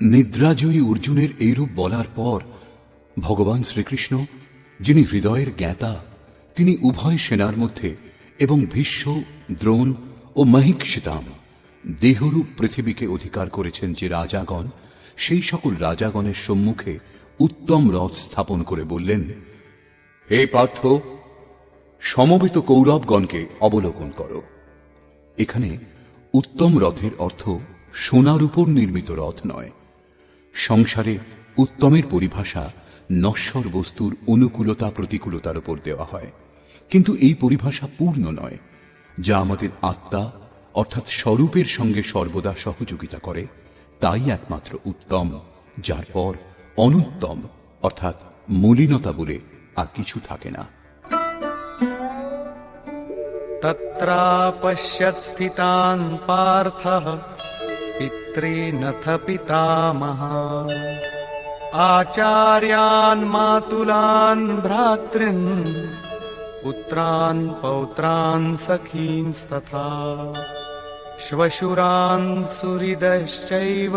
নিদ্রাজয়ী অর্জুনের এইরূপ বলার পর ভগবান শ্রীকৃষ্ণ, যিনি হৃদয়ের জ্ঞাতা, তিনি উভয় সেনার মধ্যে এবং ভীষ্ম, দ্রোণ ও মহীক্ষিতাম দেহরূপ পৃথিবীকে অধিকার করেছেন যে রাজাগণ, সেই সকল রাজাগণের সম্মুখে উত্তম রথ স্থাপন করে বললেন, হে পার্থ, সমবেত কৌরবগণকে অবলোকন করো। এখানে উত্তম রথের অর্থ সোনার উপর নির্মিত রথ নয়। সংসারে উত্তমের পরিভাষা নশ্বর বস্তুর অনুকূলতা প্রতিকূলতার উপর দেওয়া হয়, কিন্তু এই পরিভাষা পূর্ণ নয়, যা আমাদের আত্মা অর্থাৎ স্বরূপের সঙ্গে সর্বদা সহযোগিতা করে, তাই একমাত্র উত্তম, যার পর অনুত্তম অর্থাৎ মলিনতা বলে আর কিছু থাকে না। तत्रापश्यत् स्थितान् पार्थः पितॄनथ पितामहान् आचार्यान् मातुलान् भ्रातॄन् पुत्रान् पौत्रान् सखींस्तथा श्वशुरान् सुहृदश्चैव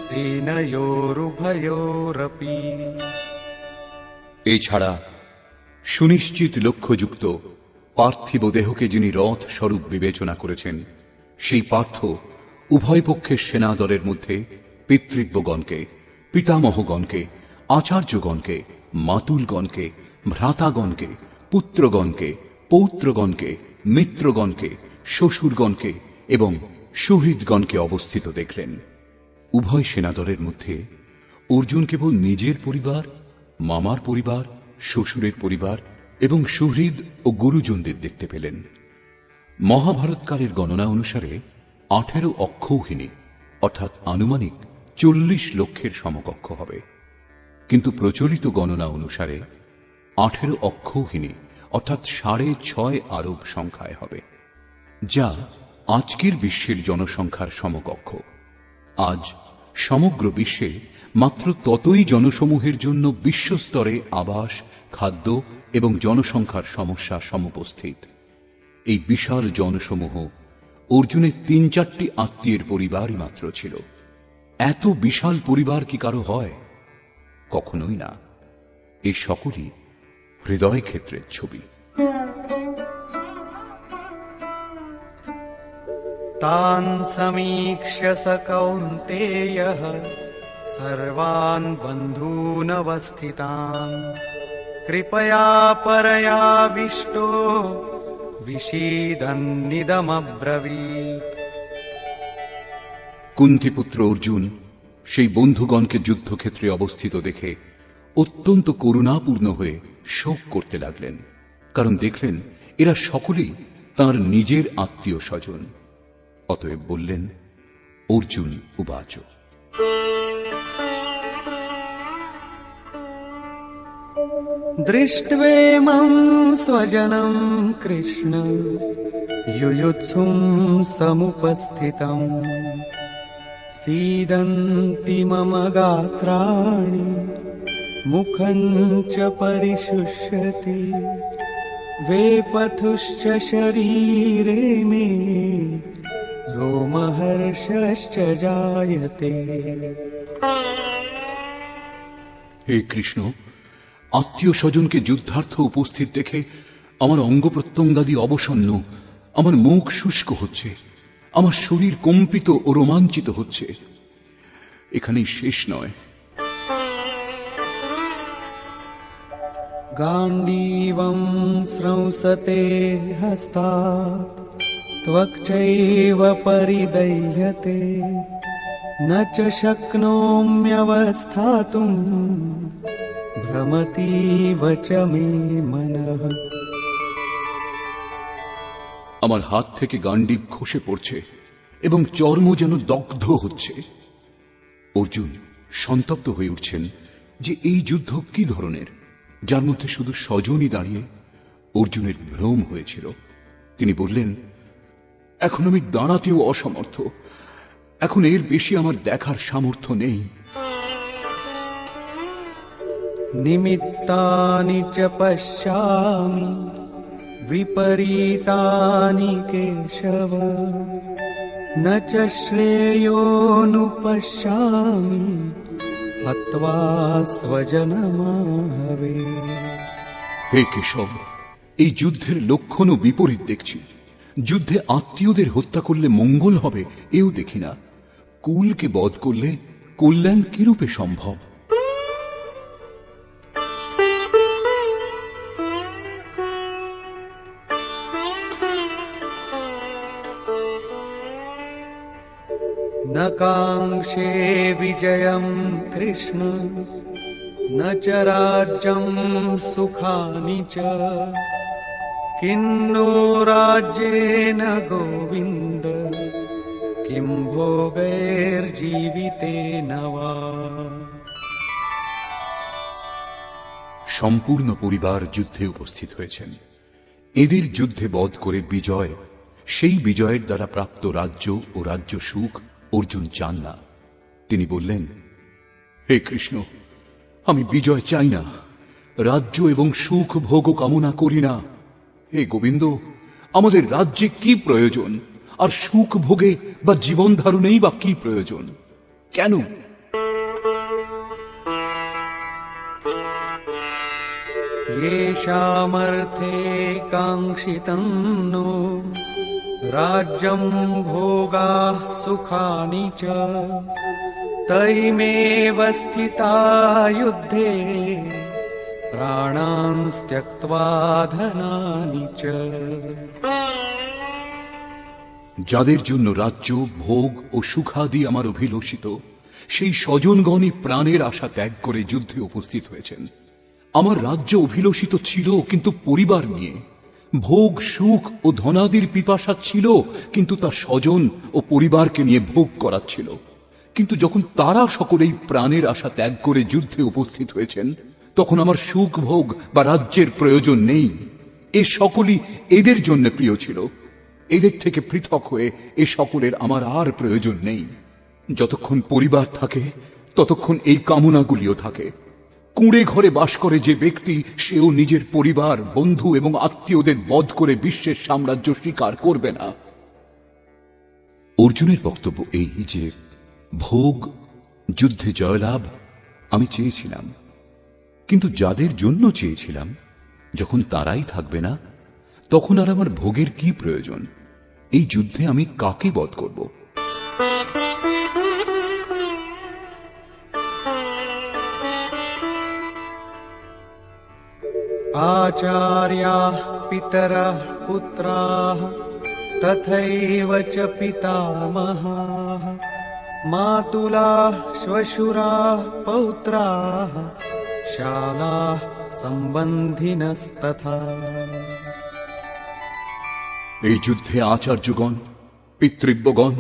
सेनयोरुभयोरपि। এছাড়া সুনিশ্চিত লক্ষ্যযুক্ত পার্থিব দেহকে যিনি রথ স্বরূপ বিবেচনা করেছেন, সেই পার্থ উভয় পক্ষের সেনাদলের মধ্যে পিতৃব্যগণকে, পিতামহগণকে, আচার্যগণকে, মাতুলগণকে, ভ্রাতাগণকে, পুত্রগণকে, পৌত্রগণকে, মিত্রগণকে, শ্বশুরগণকে এবং সুহৃদগণকে অবস্থিত দেখলেন। উভয় সেনাদলের মধ্যে অর্জুন কেবল নিজের পরিবার, মামার পরিবার, শ্বশুরের পরিবার এবং সুহৃদ ও গুরুজনদের দেখতে পেলেন। মহাভারতকালের গণনা অনুসারে 18 অক্ষৌহিনী অর্থাৎ আনুমানিক 40 লক্ষের সমকক্ষ হবে, কিন্তু প্রচলিত গণনা অনুসারে 18 অক্ষৌহিনী অর্থাৎ 6.5 আরব সংখ্যায় হবে, যা আজকের বিশ্বের জনসংখ্যার সমকক্ষ। আজ সমগ্র বিশ্বে মাত্র ততই জনসমূহের জন্য বিশ্বস্তরে আবাস, খাদ্য এবং জনসংখ্যার সমস্যা সমুপস্থিত। এই বিশাল জনসমূহ অর্জুনের 3-4টি আত্মীয়ের পরিবারই মাত্র ছিল। এত বিশাল পরিবার কি কারো হয়? কখনোই না। এই সকলই হৃদয় ক্ষেত্রের ছবি। तान् समीक्ष्य स कौन्तेयः सर्वान् बन्धूनवस्थितान् कृपया परयाविष्टो विषीदन्निदमब्रवीत्। কুন্তিপুত্র অর্জুন সেই বন্ধুগণকে যুদ্ধক্ষেত্রে অবস্থিত দেখে অত্যন্ত করুণাপূর্ণ হয়ে শোক করতে লাগলেন, কারণ দেখলেন এরা সকলেই তাঁর নিজের আত্মীয় স্বজন। অতএব বললেন, অর্জুন উবাচ, दृष्ट्वेमं स्वजनं कृष्ण युयुत्सुं समुपस्थितं सीदन्ति मम गात्राणि मुखं च परिशुष्यति वेपथुश्च शरीरे मे रोमहर्षश्च जायते। হে কৃষ্ণ, আত্মীয় স্বজনকে যুদ্ধার্থ উপস্থিত দেখে আমার অঙ্গ প্রত্যঙ্গাদি অবসন্ন, আমার মুখ শুষ্ক হচ্ছে, আমার শরীর কম্পিত ও রোমাঞ্চিত হচ্ছে। এখানেই শেষ নয়। गाण्डीवं स्रंसते हस्तात् त्वक्चैव परिदह्यते न च शक्नोम्यवस्थातुं भ्रमतीव च मे मनः। আমার হাত থেকে গান্ডীব খসে পড়ছে এবং চর্ম যেন দগ্ধ হচ্ছে। অর্জুন সন্তপ্ত হয়ে উঠছেন যে এই যুদ্ধ কি ধরনের, যার মধ্যে শুধু স্বজনই দাঁড়িয়ে। অর্জুনের ভ্রম হয়েছিল। তিনি বললেন, এখন আমি দাঁড়াতেও অসমর্থ, এখন এর বেশি আমার দেখার সামর্থ্য নেই। নিমিত্তানি চ পশ্যামি বিপরীতানি কেশব ন চ শ্রেয়োনুপশ্যামি হত্বা স্বজনমাহবে। হে কেশব, এই যুদ্ধের লক্ষণও বিপরীত দেখছি। যুদ্ধে আত্মীয়দের হত্যা করলে মঙ্গল হবে এও দেখি না, কুলকে বধ করলে কল্যাণ কিরূপে সম্ভব? ন কাঙ্ক্ষে বিজয়ম কৃষ্ণ ন চ রাজ্যম সুখানি চ কিন্নো রাজ্যেন গোবিন্দ কিম ভোগৈর্জীবিতেন বা। সম্পূর্ণ পরিবার যুদ্ধে উপস্থিত হয়েছেন। এদের যুদ্ধে বধ করে বিজয়, সেই বিজয়ের দ্বারা প্রাপ্ত রাজ্য ও রাজ্য সুখ অর্জুন চান না। তিনি বললেন, হে কৃষ্ণ, আমি বিজয় চাই না, রাজ্য এবং সুখ ভোগ কামনা করি না। হে গোবিন্দ, আমাদের রাজ্যে কি প্রয়োজন, আর সুখ ভোগে বা জীবন ধারণেই বা কি প্রয়োজন? কেন? येषामर्थे काङ्क्षितं नो राज्यं भोगाः सुखानि च तैमेव स्थिता युद्धे प्राणांस्त्यक्त्वा धनानि च। যাদের জন্য রাজ্য ভোগ ও সুখাদি আমার অভিলষিত, সেই স্বজনগণই প্রাণের আশা ত্যাগ করে যুদ্ধে উপস্থিত হয়েছেন। আমার রাজ্য অভিলষিত ছিল কিন্তু পরিবার নিয়ে, ভোগ সুখ ও ধনাদির পিপাসা ছিল কিন্তু তা স্বজন ও পরিবারকে নিয়ে ভোগ করাচ্ছিল। কিন্তু যখন তারা সকলেই প্রাণের আশা ত্যাগ করে যুদ্ধে উপস্থিত হয়েছেন, তখন আমার সুখ ভোগ বা রাজ্যের প্রয়োজন নেই। এ সকলই এদের জন্য প্রিয় ছিল। এদের থেকে পৃথক হয়ে এ সকলের আমার আর প্রয়োজন নেই। যতক্ষণ পরিবার থাকে ততক্ষণ এই কামনাগুলিও থাকে। কুঁড়ে ঘরে বাস করে যে ব্যক্তি, সেও নিজের পরিবার, বন্ধু এবং আত্মীয়দের বধ করে বিশ্বের সাম্রাজ্য স্বীকার করবে না। অর্জুনের বক্তব্য এই যে ভোগ, যুদ্ধে জয়লাভ আমি চেয়েছিলাম, কিন্তু যাদের জন্য চেয়েছিলাম যখন তারাই থাকবে না, তখন আর আমার ভোগের কি প্রয়োজন? এই যুদ্ধে আমি কাকে বধ করব? आचार्याः पितरः पुत्राः तथैव च पितामहाः मातुलाः श्वशुराः पौत्राः शालाः सम्बन्धिनस्तथा। এই যুদ্ধে আচার্যগণ, পিতৃব্যগণ,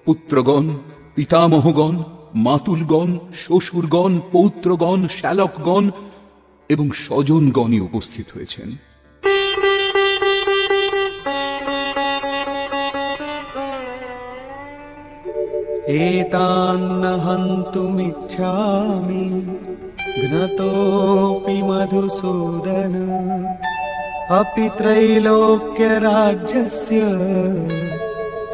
পুত্রগণ, পিতামহগণ, মাতুলগণ, শ্বশুরগণ, পৌত্রগণ, শ্যালকগণ এবং স্বজনগণই উপস্থিত হয়েছেন। एतान्न हन्तुमिच्छामि घ्नतोऽपि मधुसूदन अपि त्रैलोक्यराज्यस्य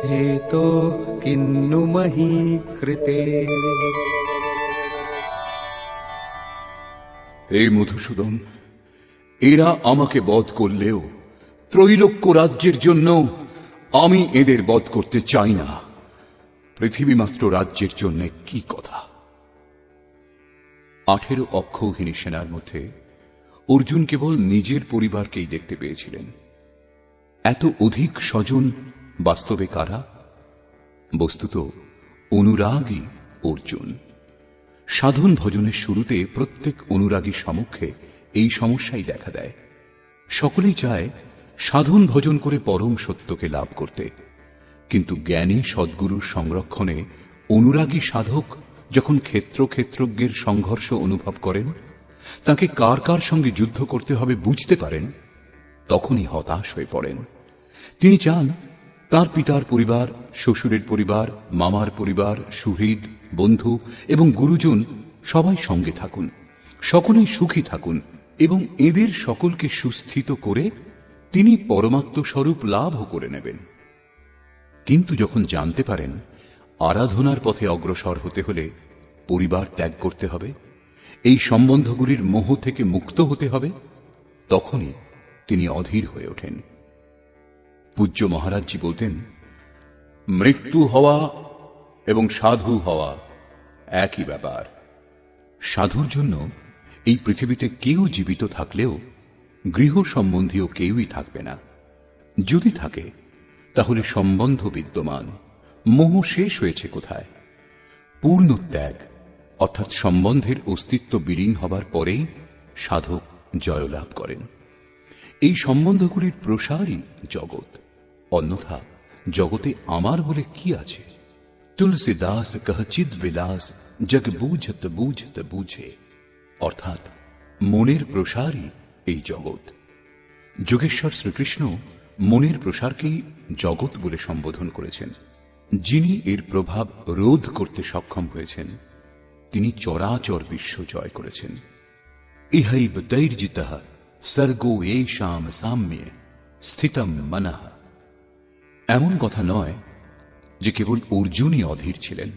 हेतोः किन्नु मही कृते। হে মধুসূদন, এরা আমাকে বধ করলেও ত্রৈলোক্য রাজ্যের জন্য আমি এদের বধ করতে চাই না। পৃথিবী মাত্র রাজ্যের জন্য কি কথা? 18 অক্ষৌহিনী সেনার মধ্যে অর্জুন কেবল নিজের পরিবারকেই দেখতে পেয়েছিলেন। এত অধিক স্বজন বাস্তবে কারা? বস্তুত অনুরাগী অর্জুন। সাধন ভজনের শুরুতে প্রত্যেক অনুরাগী সমক্ষে এই সমস্যাই দেখা দেয়। সকলেই চায় সাধন ভজন করে পরম সত্যকে লাভ করতে। কিন্তু জ্ঞানী সদ্গুরুর সংরক্ষণে অনুরাগী সাধক যখন ক্ষেত্রজ্ঞের সংঘর্ষ অনুভব করেন, তাকে কার কার সঙ্গে যুদ্ধ করতে হবে বুঝতে পারেন, তখনই হতাশ হয়ে পড়েন। তিনি চান তার পিতার পরিবার, শ্বশুরের পরিবার, মামার পরিবার, সুহৃদ, বন্ধু এবং গুরুজন সবাই সঙ্গে থাকুন, সকলেই সুখী থাকুন এবং এদের সকলকে সুস্থিত করে তিনি পরমাত্মস্বরূপ লাভও করে নেবেন। কিন্তু যখন জানতে পারেন আরাধনার পথে অগ্রসর হতে হলে পরিবার ত্যাগ করতে হবে, এই সম্বন্ধগুলির মোহ থেকে মুক্ত হতে হবে, তখনই তিনি অধীর হয়ে ওঠেন। পূজ্য মহারাজজি বলতেন, মৃত্যু হওয়া এবং সাধু হওয়া একই ব্যাপার। সাধুর জন্য এই পৃথিবীতে কেউ জীবিত থাকলেও গৃহ সম্বন্ধীয় কেউই থাকবে না। যদি থাকে তাহলে সম্বন্ধ বিদ্যমান, মোহ শেষ হয়েছে কোথায়? পূর্ণ ত্যাগ অর্থাৎ সম্বন্ধের অস্তিত্ব বিলীন হবার পরেই সাধক জয়লাভ করেন। এই সম্বন্ধগুলির প্রসারই জগৎ, অন্যথা জগতে আমার বলে কি আছে? তুলসীদাস কহ চিদ বিলাস জগ বুঝত বুঝত বুঝে, অর্থাৎ মনের প্রসারই এই জগৎ। যোগেশ্বর শ্রীকৃষ্ণ মনের প্রসারকেই জগৎ বলে সম্বোধন করেছেন। যিনি এর প্রভাব রোধ করতে সক্ষম হয়েছেন, তিনি চরাচর বিশ্ব জয় করেছেন। ইহৈব তৈর্জিতঃ সর্গো এষাম সাম্যে স্থিতম মনঃ। এমন কথা নয় যে কেবল অর্জুনই অধীর ছিলেন।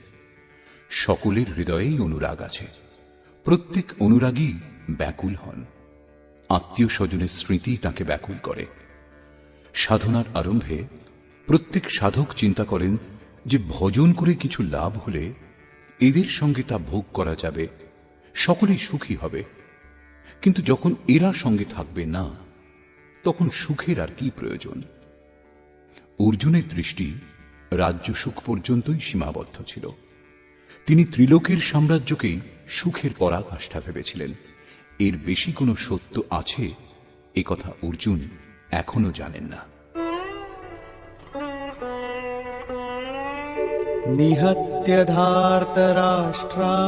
সকলের হৃদয়েই অনুরাগ আছে। প্রত্যেক অনুরাগী ব্যাকুল হন। আত্মীয় স্বজনের স্মৃতি তাকে ব্যাকুল করে। সাধনার আরম্ভে প্রত্যেক সাধক চিন্তা করেন যে ভজন করে কিছু লাভ হলে এদের সঙ্গে তা ভোগ করা যাবে, সকলেই সুখী হবে। কিন্তু যখন এরা সঙ্গে থাকবে না, তখন সুখের আর কি প্রয়োজন? অর্জুনের দৃষ্টি রাজ্য সুখ পর্যন্তই সীমাবদ্ধ ছিল। তিনি ত্রিলোকের সাম্রাজ্যকেই সুখের পরাকাষ্ঠা ভেবেছিলেন। এর বেশি কোনো সত্য আছে একথা অর্জুন এখনো জানেন না। নিহত্য ধার্তরাষ্ট্রান্নঃ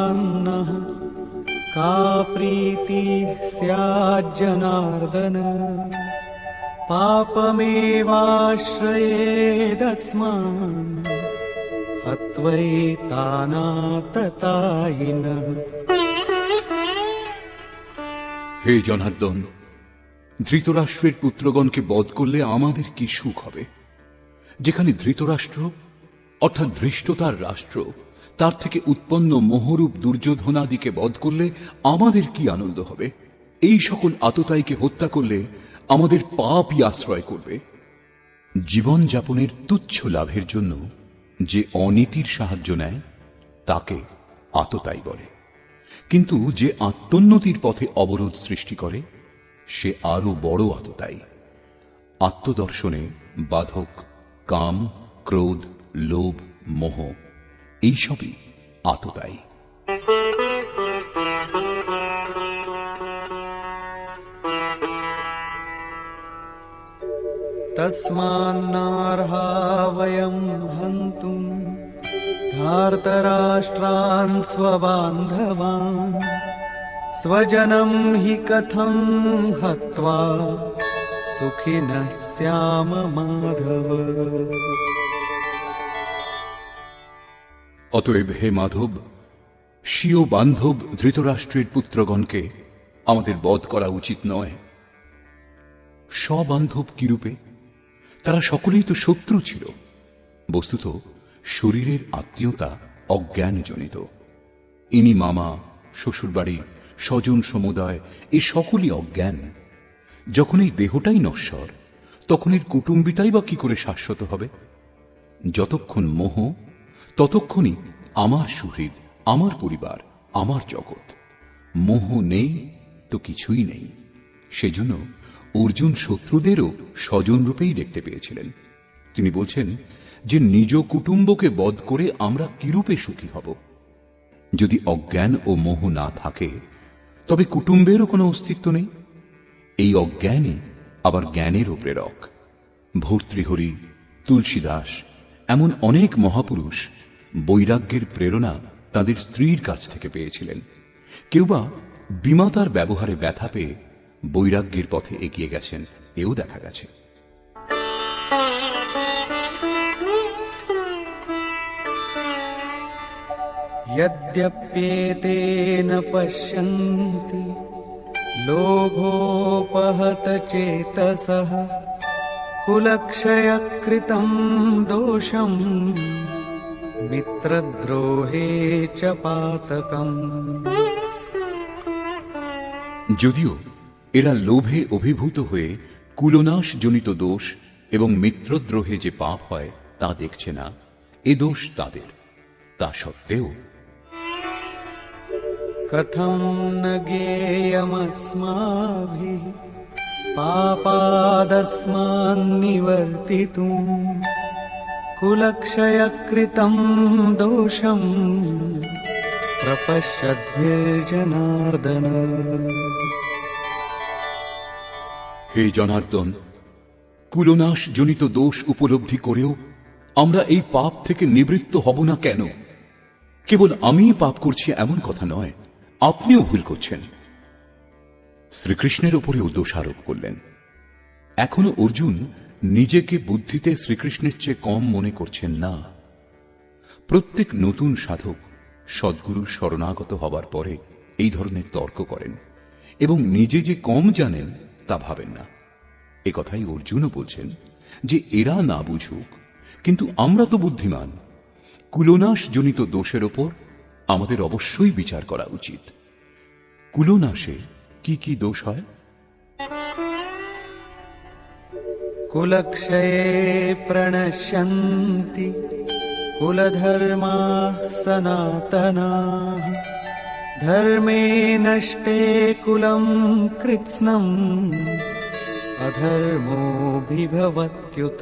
কা প্রীতি স্যাৎ জনার্দন পাপমেবাশ্রয়েদস্মান হত্বৈতানাততায়িনঃ। হে জনার্দন, ধৃতরাষ্ট্রের পুত্রগণকে বধ করলে আমাদের কি সুখ হবে? যেখানে ধৃতরাষ্ট্র অর্থাৎ ধৃষ্টতার রাষ্ট্র, তার থেকে উৎপন্ন মোহরূপ দুর্যোধনাদিকে বধ করলে আমাদের কি আনন্দ হবে? এই সকল আততায়ীকে হত্যা করলে আমাদের পাপই আশ্রয় করবে। জীবন যাপনের তুচ্ছ লাভের জন্য যে অনীতির সাহায্য নেয় তাকে আততায়ী বলে, কিন্তু যে আত্মোন্নতির পথে অবরোধ সৃষ্টি করে সে আরো বড় আততায়ী। আত্মদর্শনে বাধক কাম, ক্রোধ, লোভ, মোহ এইসবই আততায়ী। তস্মান্নার্হা বয়ম হন্তুম ধার্তরাষ্ট্রান স্ববান্ধবান স্বজনম হি কথম হত্বা সুখিনঃ স্যাম মাধব। অতএব হে মাধব, স্বীয় বান্ধব ধৃতরাষ্ট্রের পুত্রগণকে আমাদের বধ করা উচিত নয়। স্ববান্ধব কিরূপে? তারা সকলেই তো শত্রু ছিল। বস্তুত শরীরের আত্মীয়তা অজ্ঞানজনিত। ইনি মামা, শ্বশুরবাড়ি, স্বজন সমুদায় এ সকলই অজ্ঞান। যখন এই দেহটাই নশ্বর, তখন এর কুটুম্বিতাই বা কি করে শাশ্বত হবে? যতক্ষণ মোহ, ততক্ষণই আমার সুহৃদ, আমার পরিবার, আমার জগৎ। মোহ নেই তো কিছুই নেই। সেজন্য অর্জুন শত্রুদেরও স্বজন রূপেই দেখতে পেয়েছিলেন। তিনি বলছেন যে নিজ কুটুম্বকে বধ করে আমরা কিরূপে সুখী হব? যদি অজ্ঞান ও মোহ না থাকে তবে কুটুম্বেরও কোনো অস্তিত্ব নেই। এই অজ্ঞানই আবার জ্ঞানেরও প্রেরক। ভর্তৃহরি, তুলসীদাস এমন অনেক মহাপুরুষ বৈরাগ্যের প্রেরণা তাদের স্ত্রীর কাছ থেকে পেয়েছিলেন। কেউ বা বিমাতার ব্যবহারে ব্যথা পেয়ে বৈরাগ্যের পথে এগিয়ে গেছেন, এও দেখা গেছে। यद्यप्येतेन पश्यन्ति लोभोपहत चेतसः कुलक्षयकृतं दोषम् मित्रद्रोहे च पातकम्। যদিও এরা লোভে অভিভূত হয়ে কুলনাশ জনিত দোষ এবং মিত্রদ্রোহে যে পাপ হয় তা দেখছে না, এ দোষ তাদের। তা সত্ত্বেও कथं न ज्ञेयमस्माभिः पापादस्मान्निवर्तितुम् कुलक्षयकृतं दोषं प्रपश्यद्भिर्जनार्दन। হে জনার্দন, কুলনাশ জনিত দোষ উপলব্ধি করেও আমরা এই পাপ থেকে নিবৃত্ত হব না কেন? কেবল আমিই পাপ করছি এমন কথা নয়, আপনিও ভুল করছেন। শ্রীকৃষ্ণের উপরেও দোষারোপ করলেন। এখনো অর্জুন নিজেকে বুদ্ধিতে শ্রীকৃষ্ণের চেয়ে কম মনে করছেন না। প্রত্যেক নতুন সাধক সদ্গুরুর শরণাগত হবার পরে এই ধরনের তর্ক করেন এবং নিজে যে কম জানেন তা ভাবেন না। এ কথাই অর্জুনও বলছেন যে এরা না বুঝুক, কিন্তু আমরা তো বুদ্ধিমান। কুলনাশ জনিত দোষের ওপর আমাদের অবশ্যই বিচার করা উচিত। কুলনাশে কি কি দোষ হয়? कुलक्षये प्रणश्यन्ति कुलधर्माः सनातनाः धर्मे नष्टे कुलं कृत्स्नम् अधर्मोऽभिभवत्युत।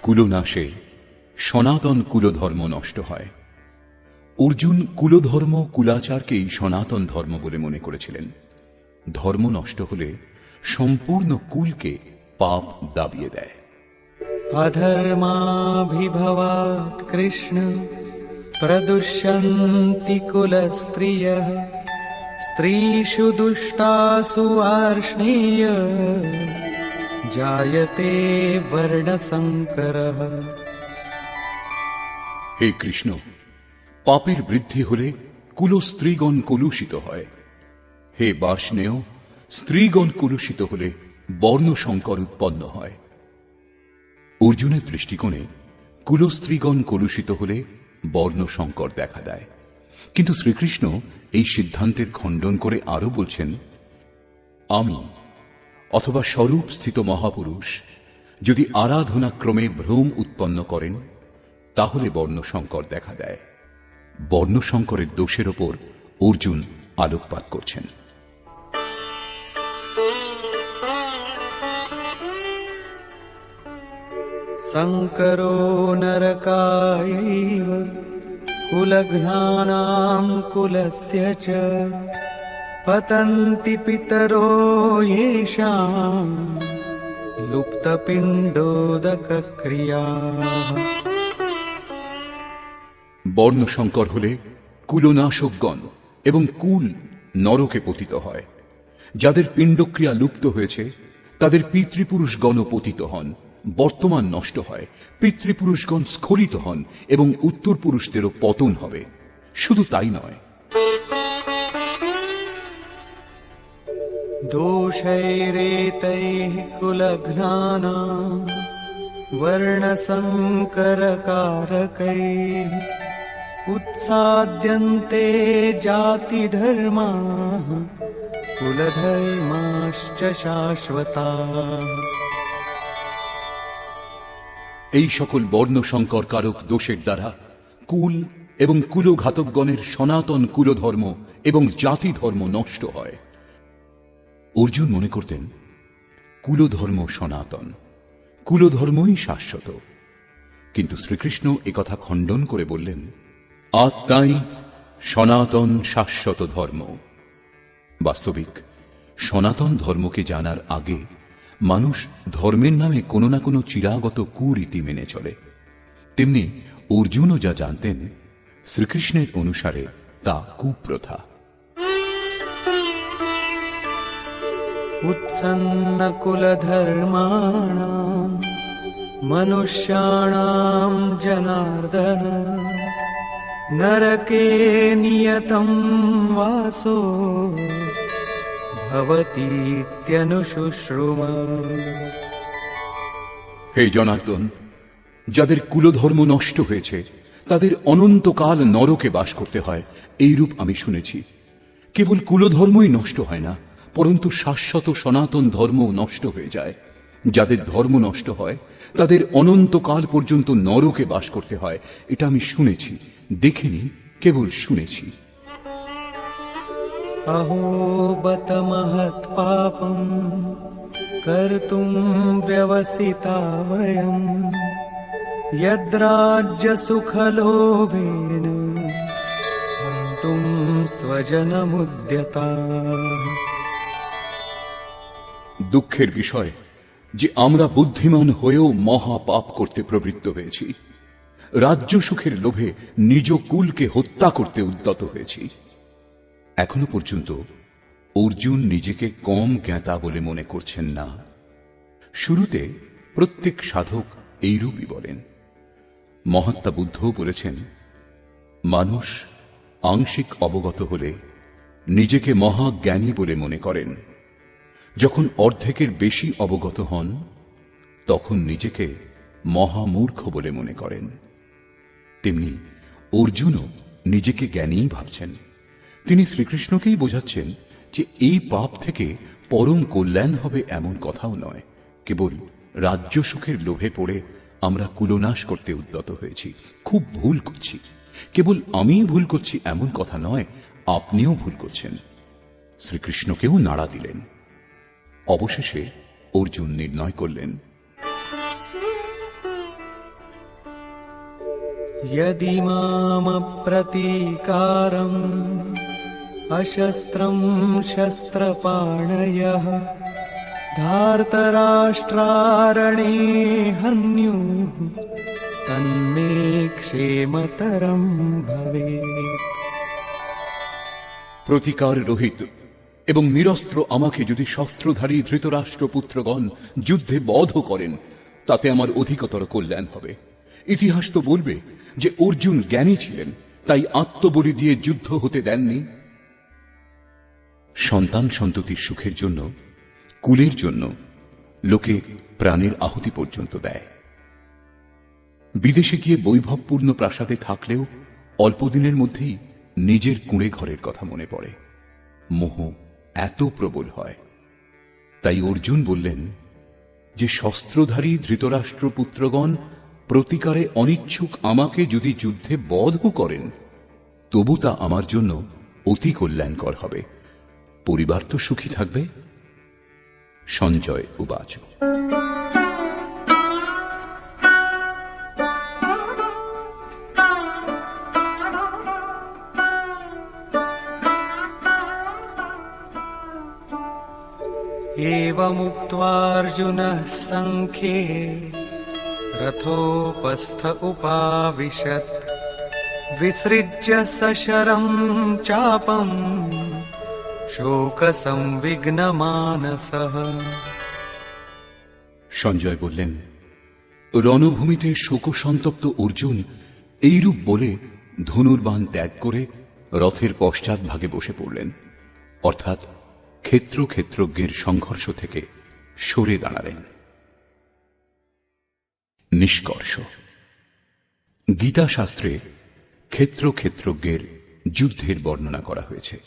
কুলনাশে সনাতন কুলধর্ম নষ্ট হয়। অর্জুন কুলধর্ম কুলাচারকেই সনাতন ধর্ম বলে মনে করেছিলেন। ধর্ম নষ্ট হলে সম্পূর্ণ কুলকে পাপ দাবিয়ে দেয়। अधर्माभिभवात् कृष्ण प्रदुष्यन्ति कुलस्त्रियः स्त्रीषु दुष्टासु वार्ष्णेय जायते वर्णसंकरः। হে কৃষ্ণ, পাপের বৃদ্ধি হলে কুলস্ত্রীগণ কলুষিত হয়। হে বার্ষ্ণেয়, স্ত্রীগণ কলুষিত হলে বর্ণ সংকর উৎপন্ন হয়। অর্জুনের দৃষ্টিকোণে কুলস্ত্রীগণ কলুষিত হলে বর্ণ সংকর দেখা দেয়, কিন্তু শ্রীকৃষ্ণ এই সিদ্ধান্তের খণ্ডন করে আরো বলছেন, আমি অথবা স্বরূপ স্থিত মহাপুরুষ যদি আরাধনা ক্রমে ভ্রম উৎপন্ন করেন তাহলে বর্ণ সংকর দেখা দেয়। বর্ণ সংকরের দোষের ওপর অর্জুন আলোকপাত করছেন। संकरो नरकायैव कुलघ्नानां कुलस्य च पतन्ति पितरो येषां लुप्तपिण्डोदकक्रियाः। বর্ণ সংকর হলে কুলনাশকগণ এবং কুল নরকে পতিত হয়। যাদের পিণ্ডক্রিয়া লুপ্ত হয়েছে তাদের পিতৃপুরুষগণ পতিত হন, বর্তমান নষ্ট হয়, পিতৃপুরুষগণ স্খলিত হন এবং উত্তর পুরুষদেরও পতন হবে। শুধু তাই নয়, दोषैरेतैः कुलघ्नानां वर्णसंकरकारकैः उत्साद्यन्ते जातिधर्माः कुलधर्माश्च शाश्वताः। এই সকল বর্ণ সংকর কারক দোষের দ্বারা কুল এবং কুলঘাতকগণের সনাতন কুলধর্ম এবং জাতি ধর্ম নষ্ট হয়। অর্জুন মনে করতেন কুলধর্ম সনাতন, কুলধর্মই শাশ্বত, কিন্তু শ্রীকৃষ্ণ একথা খণ্ডন করে বললেন, আত্মাই সনাতন শাশ্বত ধর্ম। বাস্তবিক সনাতন ধর্মকে জানার আগে মানুষ ধর্মের নামে কোনো না কোনো চিরাগত কুরীতি মেনে চলে, তেমনি অর্জুনও যা জানতেন শ্রীকৃষ্ণের অনুসারে তা কুপ্রথা। उत्सन्नकुलधर्माणां मनुष्याणां जनार्दन नरके नियतं वासो भवतीत्यनुशुश्रुम। হে জনার্দন, যাদের কুলধর্ম নষ্ট হয়েছে তাদের অনন্তকাল নরকে বাস করতে হয়, এইরূপ আমি শুনেছি। কেবল কুলধর্মই নষ্ট হয় না, পরন্তু শাশ্বত সনাতন ধর্ম নষ্ট হয়ে যায়। যাদের ধর্ম নষ্ট হয় তাদের অনন্তকাল পর্যন্ত নরকে বাস করতে হয়, এটা আমি শুনেছি, দেখিনি, কেবল শুনেছি। अहो बत महत् पापं कर्तुं व्यवसिता वयं यद्राज्यसुखलोभेन हन्तुं स्वजनमुद्यताः। দুঃখের বিষয় যে আমরা বুদ্ধিমান হয়েও মহা পাপ করতে প্রবৃত্ত হয়েছি, রাজ্য সুখের লোভে নিজ কুলকে হত্যা করতে উদ্যত হয়েছি। এখনো পর্যন্ত অর্জুন নিজেকে কম জ্ঞাতা বলে মনে করছেন না। শুরুতে প্রত্যেক সাধক এইরূপই বলেন। মহাত্মা বুদ্ধও বলেছেন, মানুষ আংশিক অবগত হলে নিজেকে মহাজ্ঞানী বলে মনে করেন, যখন অর্ধেকের বেশি অবগত হন তখন নিজেকে মহামূর্খ বলে মনে করেন। তেমনি অর্জুনও নিজেকে জ্ঞানীই ভাবছেন। তিনি শ্রীকৃষ্ণকেই বোঝাচ্ছেন যে এই পাপ থেকে পরম কল্যাণ হবে এমন কথাও নয়, কেবল রাজ্য সুখের লোভে পড়ে আমরা কুলনাশ করতে উদ্যত হয়েছি, খুব ভুল করছি। কেবল আমিই ভুল করছি এমন কথা নয়, আপনিও ভুল করছেন। শ্রীকৃষ্ণকেও নাড়া দিলেন। অবশেষে অর্জুন নির্ণয় করলেন, यदि मामप्रतीकारम् अशस्त्रं शस्त्रपाणयः धार्तराष्ट्रारणे हन्युः तन्मे क्षेमतरं भवेत्। প্রতিকার রহিত এবং নিরস্ত্র আমাকে যদি শস্ত্রধারী ধৃতরাষ্ট্রপুত্রগণ যুদ্ধে বধ করেন তাতে আমার অধিকতর কল্যাণ হবে। ইতিহাস তো বলবে যে অর্জুন জ্ঞানী ছিলেন, তাই আত্মবলি দিয়ে যুদ্ধ হতে দেননি। সন্তান সন্ততির সুখের জন্য, কুলের জন্য লোকে প্রাণের আহুতি পর্যন্ত দেয়। বিদেশে গিয়ে বৈভবপূর্ণ প্রাসাদে থাকলেও অল্পদিনের মধ্যেই নিজের কুঁড়ে ঘরের কথা মনে পড়ে। মোহ এত প্রবল হয়। তাই অর্জুন বললেন যে শস্ত্রধারী ধৃতরাষ্ট্রপুত্রগণ প্রতিকারে অনিচ্ছুক আমাকে যদি যুদ্ধে বধ করেন তবু তা আমার জন্য অতি কল্যাণকর হবে, পরিবার তো সুখী থাকবে। সঞ্জয় উবাচ। एवमुक्त्वार्जुनः सङ्ख्ये रथोपस्थ उपाविशत् विसृज्य सशरं चापं शोकसंविघ्नमानसः। সঞ্জয় বললেন, রণভূমিতে শোকসন্তপ্ত অর্জুন এইরূপ বলে ধনুর্বাণ ত্যাগ করে রথের পশ্চাৎ ভাগে বসে পড়লেন, অর্থাৎ ক্ষেত্র ক্ষেত্রজ্ঞের সংঘর্ষ থেকে সরে দাঁড়ালেন। নিষ্কর্ষ, গীতা শাস্ত্রে ক্ষেত্র ক্ষেত্রজ্ঞের যুদ্ধের বর্ণনা করা হয়েছে।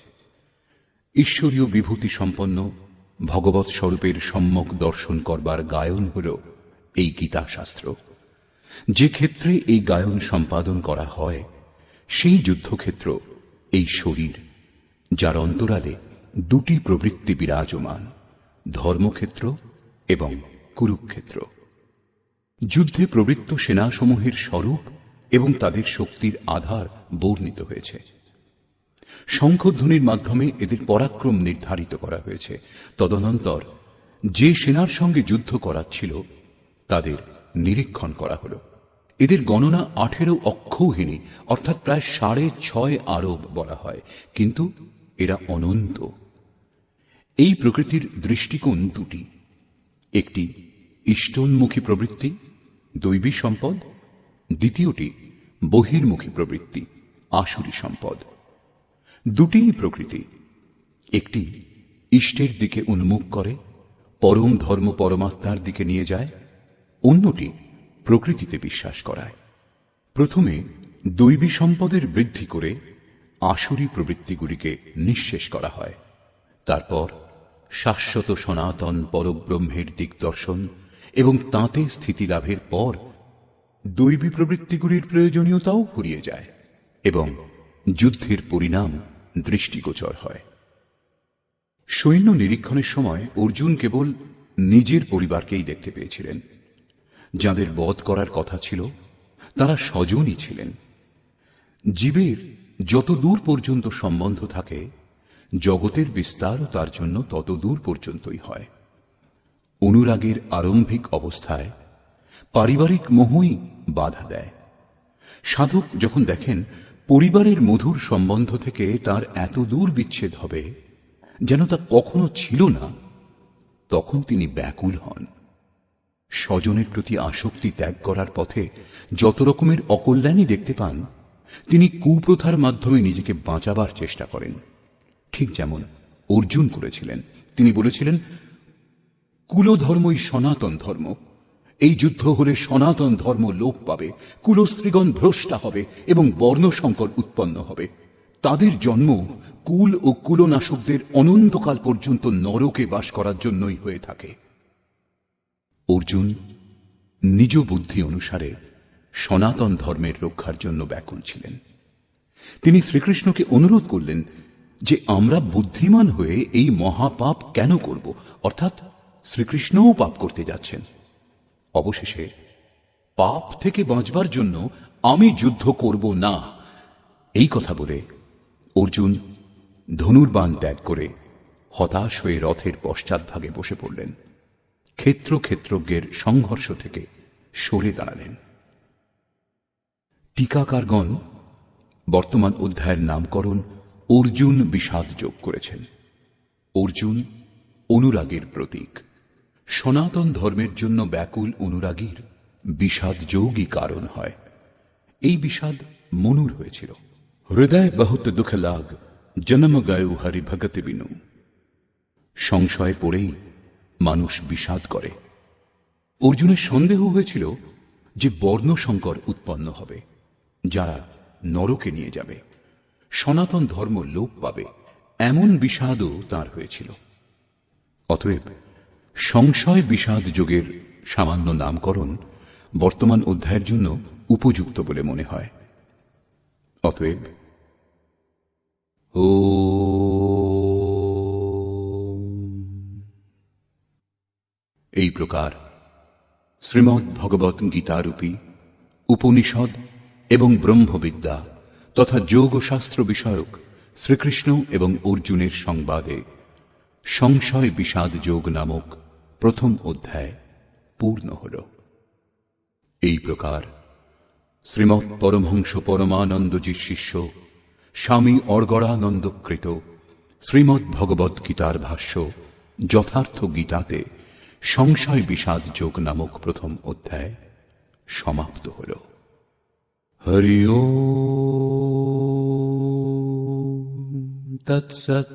ঈশ্বরীয় বিভূতি সম্পন্ন ভগবৎ স্বরূপের সম্যক দর্শন করবার গায়ন হল এই গীতা শাস্ত্র। যে ক্ষেত্রে এই গায়ন সম্পাদন করা হয় সেই যুদ্ধক্ষেত্র এই শরীর, যার অন্তরালে দুটি প্রবৃত্তি বিরাজমান, ধর্মক্ষেত্র এবং কুরুক্ষেত্র। যুদ্ধে প্রবৃত্ত সেনাসমূহের স্বরূপ এবং তাদের শক্তির আধার বর্ণিত হয়েছে। শঙ্খধ্বনির মাধ্যমে এদের পরাক্রম নির্ধারিত করা হয়েছে। তদনন্তর যে সেনার সঙ্গে যুদ্ধ করাচ্ছিল তাদের নিরীক্ষণ করা হল। এদের গণনা 18 অক্ষৌহিনী অর্থাৎ প্রায় 6.5 আরব বলা হয়, কিন্তু এরা অনন্ত। এই প্রকৃতির দৃষ্টিকোণ দুটি, একটি ইষ্টোন্মুখী প্রবৃত্তি, দৈবী সম্পদ, দ্বিতীয়টি বহির্মুখী প্রবৃত্তি, আসুরী সম্পদ। দুটিই প্রকৃতি, একটি ইষ্টের দিকে উন্মুখ করে, পরম ধর্ম পরমাত্মার দিকে নিয়ে যায়, অন্যটি প্রকৃতিতে বিশ্বাস করায়। প্রথমে দৈবী সম্পদের বৃদ্ধি করে আসুরী প্রবৃত্তিগুলিকে নিঃশেষ করা হয়। তারপর শাশ্বত সনাতন পরব্রহ্মের দিগদর্শন এবং তাঁতে স্থিতি লাভের পর দৈবী প্রবৃত্তিগুলির প্রয়োজনীয়তাও ফুরিয়ে যায় এবং যুদ্ধের পরিণাম দৃষ্টিগোচর হয়। সৈন্য নিরীক্ষণের সময় অর্জুন কেবল নিজের পরিবারকেই দেখতে পেয়েছিলেন। যাদের বধ করার কথা ছিল তারা স্বজনই ছিলেন। জীবের যত দূর পর্যন্ত সম্বন্ধ থাকে, জগতের বিস্তারও তার জন্য তত দূর পর্যন্তই হয়। অনুরাগের আরম্ভিক অবস্থায় পারিবারিক মোহই বাধা দেয়। সাধক যখন দেখেন পরিবারের মধুর সম্বন্ধ থেকে তার এত দূর বিচ্ছেদ হবে যেন তা কখনো ছিল না, তখন তিনি ব্যাকুল হন। স্বজনের প্রতি আসক্তি ত্যাগ করার পথে যত রকমের অকল্যাণই দেখতে পান, তিনি কুপ্রথার মাধ্যমে নিজেকে বাঁচাবার চেষ্টা করেন, ঠিক যেমন অর্জুন করেছিলেন। তিনি বলেছিলেন, কুলধর্মই সনাতন ধর্ম। এই যুদ্ধ হলে সনাতন ধর্ম লোপ পাবে, কুলস্ত্রীগণ ভ্রষ্টা হবে এবং বর্ণসংকর উৎপন্ন হবে। তাদের জন্ম কুল ও কুলনাশকদের অনন্তকাল পর্যন্ত নরকে বাস করার জন্যই হয়ে থাকে। অর্জুন নিজ বুদ্ধি অনুসারে সনাতন ধর্মের রক্ষার জন্য ব্যাকুল ছিলেন। তিনি শ্রীকৃষ্ণকে অনুরোধ করলেন যে আমরা বুদ্ধিমান হয়ে এই মহাপাপ কেন করব, অর্থাৎ শ্রীকৃষ্ণও পাপ করতে যাচ্ছেন। অবশেষে পাপ থেকে বাঁচবার জন্য আমি যুদ্ধ করব না, এই কথা বলে অর্জুন ধনুর্বাণ ত্যাগ করে হতাশ হয়ে রথের পশ্চাৎভাগে বসে পড়লেন। ক্ষেত্রজ্ঞের সংঘর্ষ থেকে সরে দাঁড়ালেন। টিকাকারগণ বর্তমান অধ্যায়ের নামকরণ অর্জুন বিষাদ যোগ করেছেন। অর্জুন অনুরাগের প্রতীক। সনাতন ধর্মের জন্য ব্যাকুল অনুরাগীর বিষাদ যোগই কারণ হয়। এই বিষাদ মনুর হয়েছিল। হৃদয় বহুত দুঃখ লাগ জন্ম গায়ু হরি ভগতি বিনু। সংশয়ে পড়েই মানুষ বিষাদ করে। অর্জুনের সন্দেহ হয়েছিল যে বর্ণসংকর উৎপন্ন হবে, যারা নরকে নিয়ে যাবে, সনাতন ধর্ম লোপ পাবে, এমন বিষাদও তার হয়েছিল। অতএব সংশয় বিষাদ যোগের সামান্য নামকরণ বর্তমান অধ্যায়ের জন্য উপযুক্ত বলে মনে হয়। অতএব এই প্রকার শ্রীমদ্ ভগবৎ গীতারূপী উপনিষদ এবং ব্রহ্মবিদ্যা তথা যোগশাস্ত্র বিষয়ক শ্রীকৃষ্ণ এবং অর্জুনের সংবাদে সংশয় বিষাদ যোগ নামক প্রথম অধ্যায় পূর্ণ হল। এই প্রকার শ্রীমৎ পরমহংস পরমানন্দজির শিষ্য স্বামী অর্গড়ানন্দকৃত শ্রীমদ্ ভগবৎ গীতার ভাষ্য যথার্থ গীতাতে সংশয় বিষাদ যোগ নামক প্রথম অধ্যায় সমাপ্ত হল। হরি ওম তৎসৎ।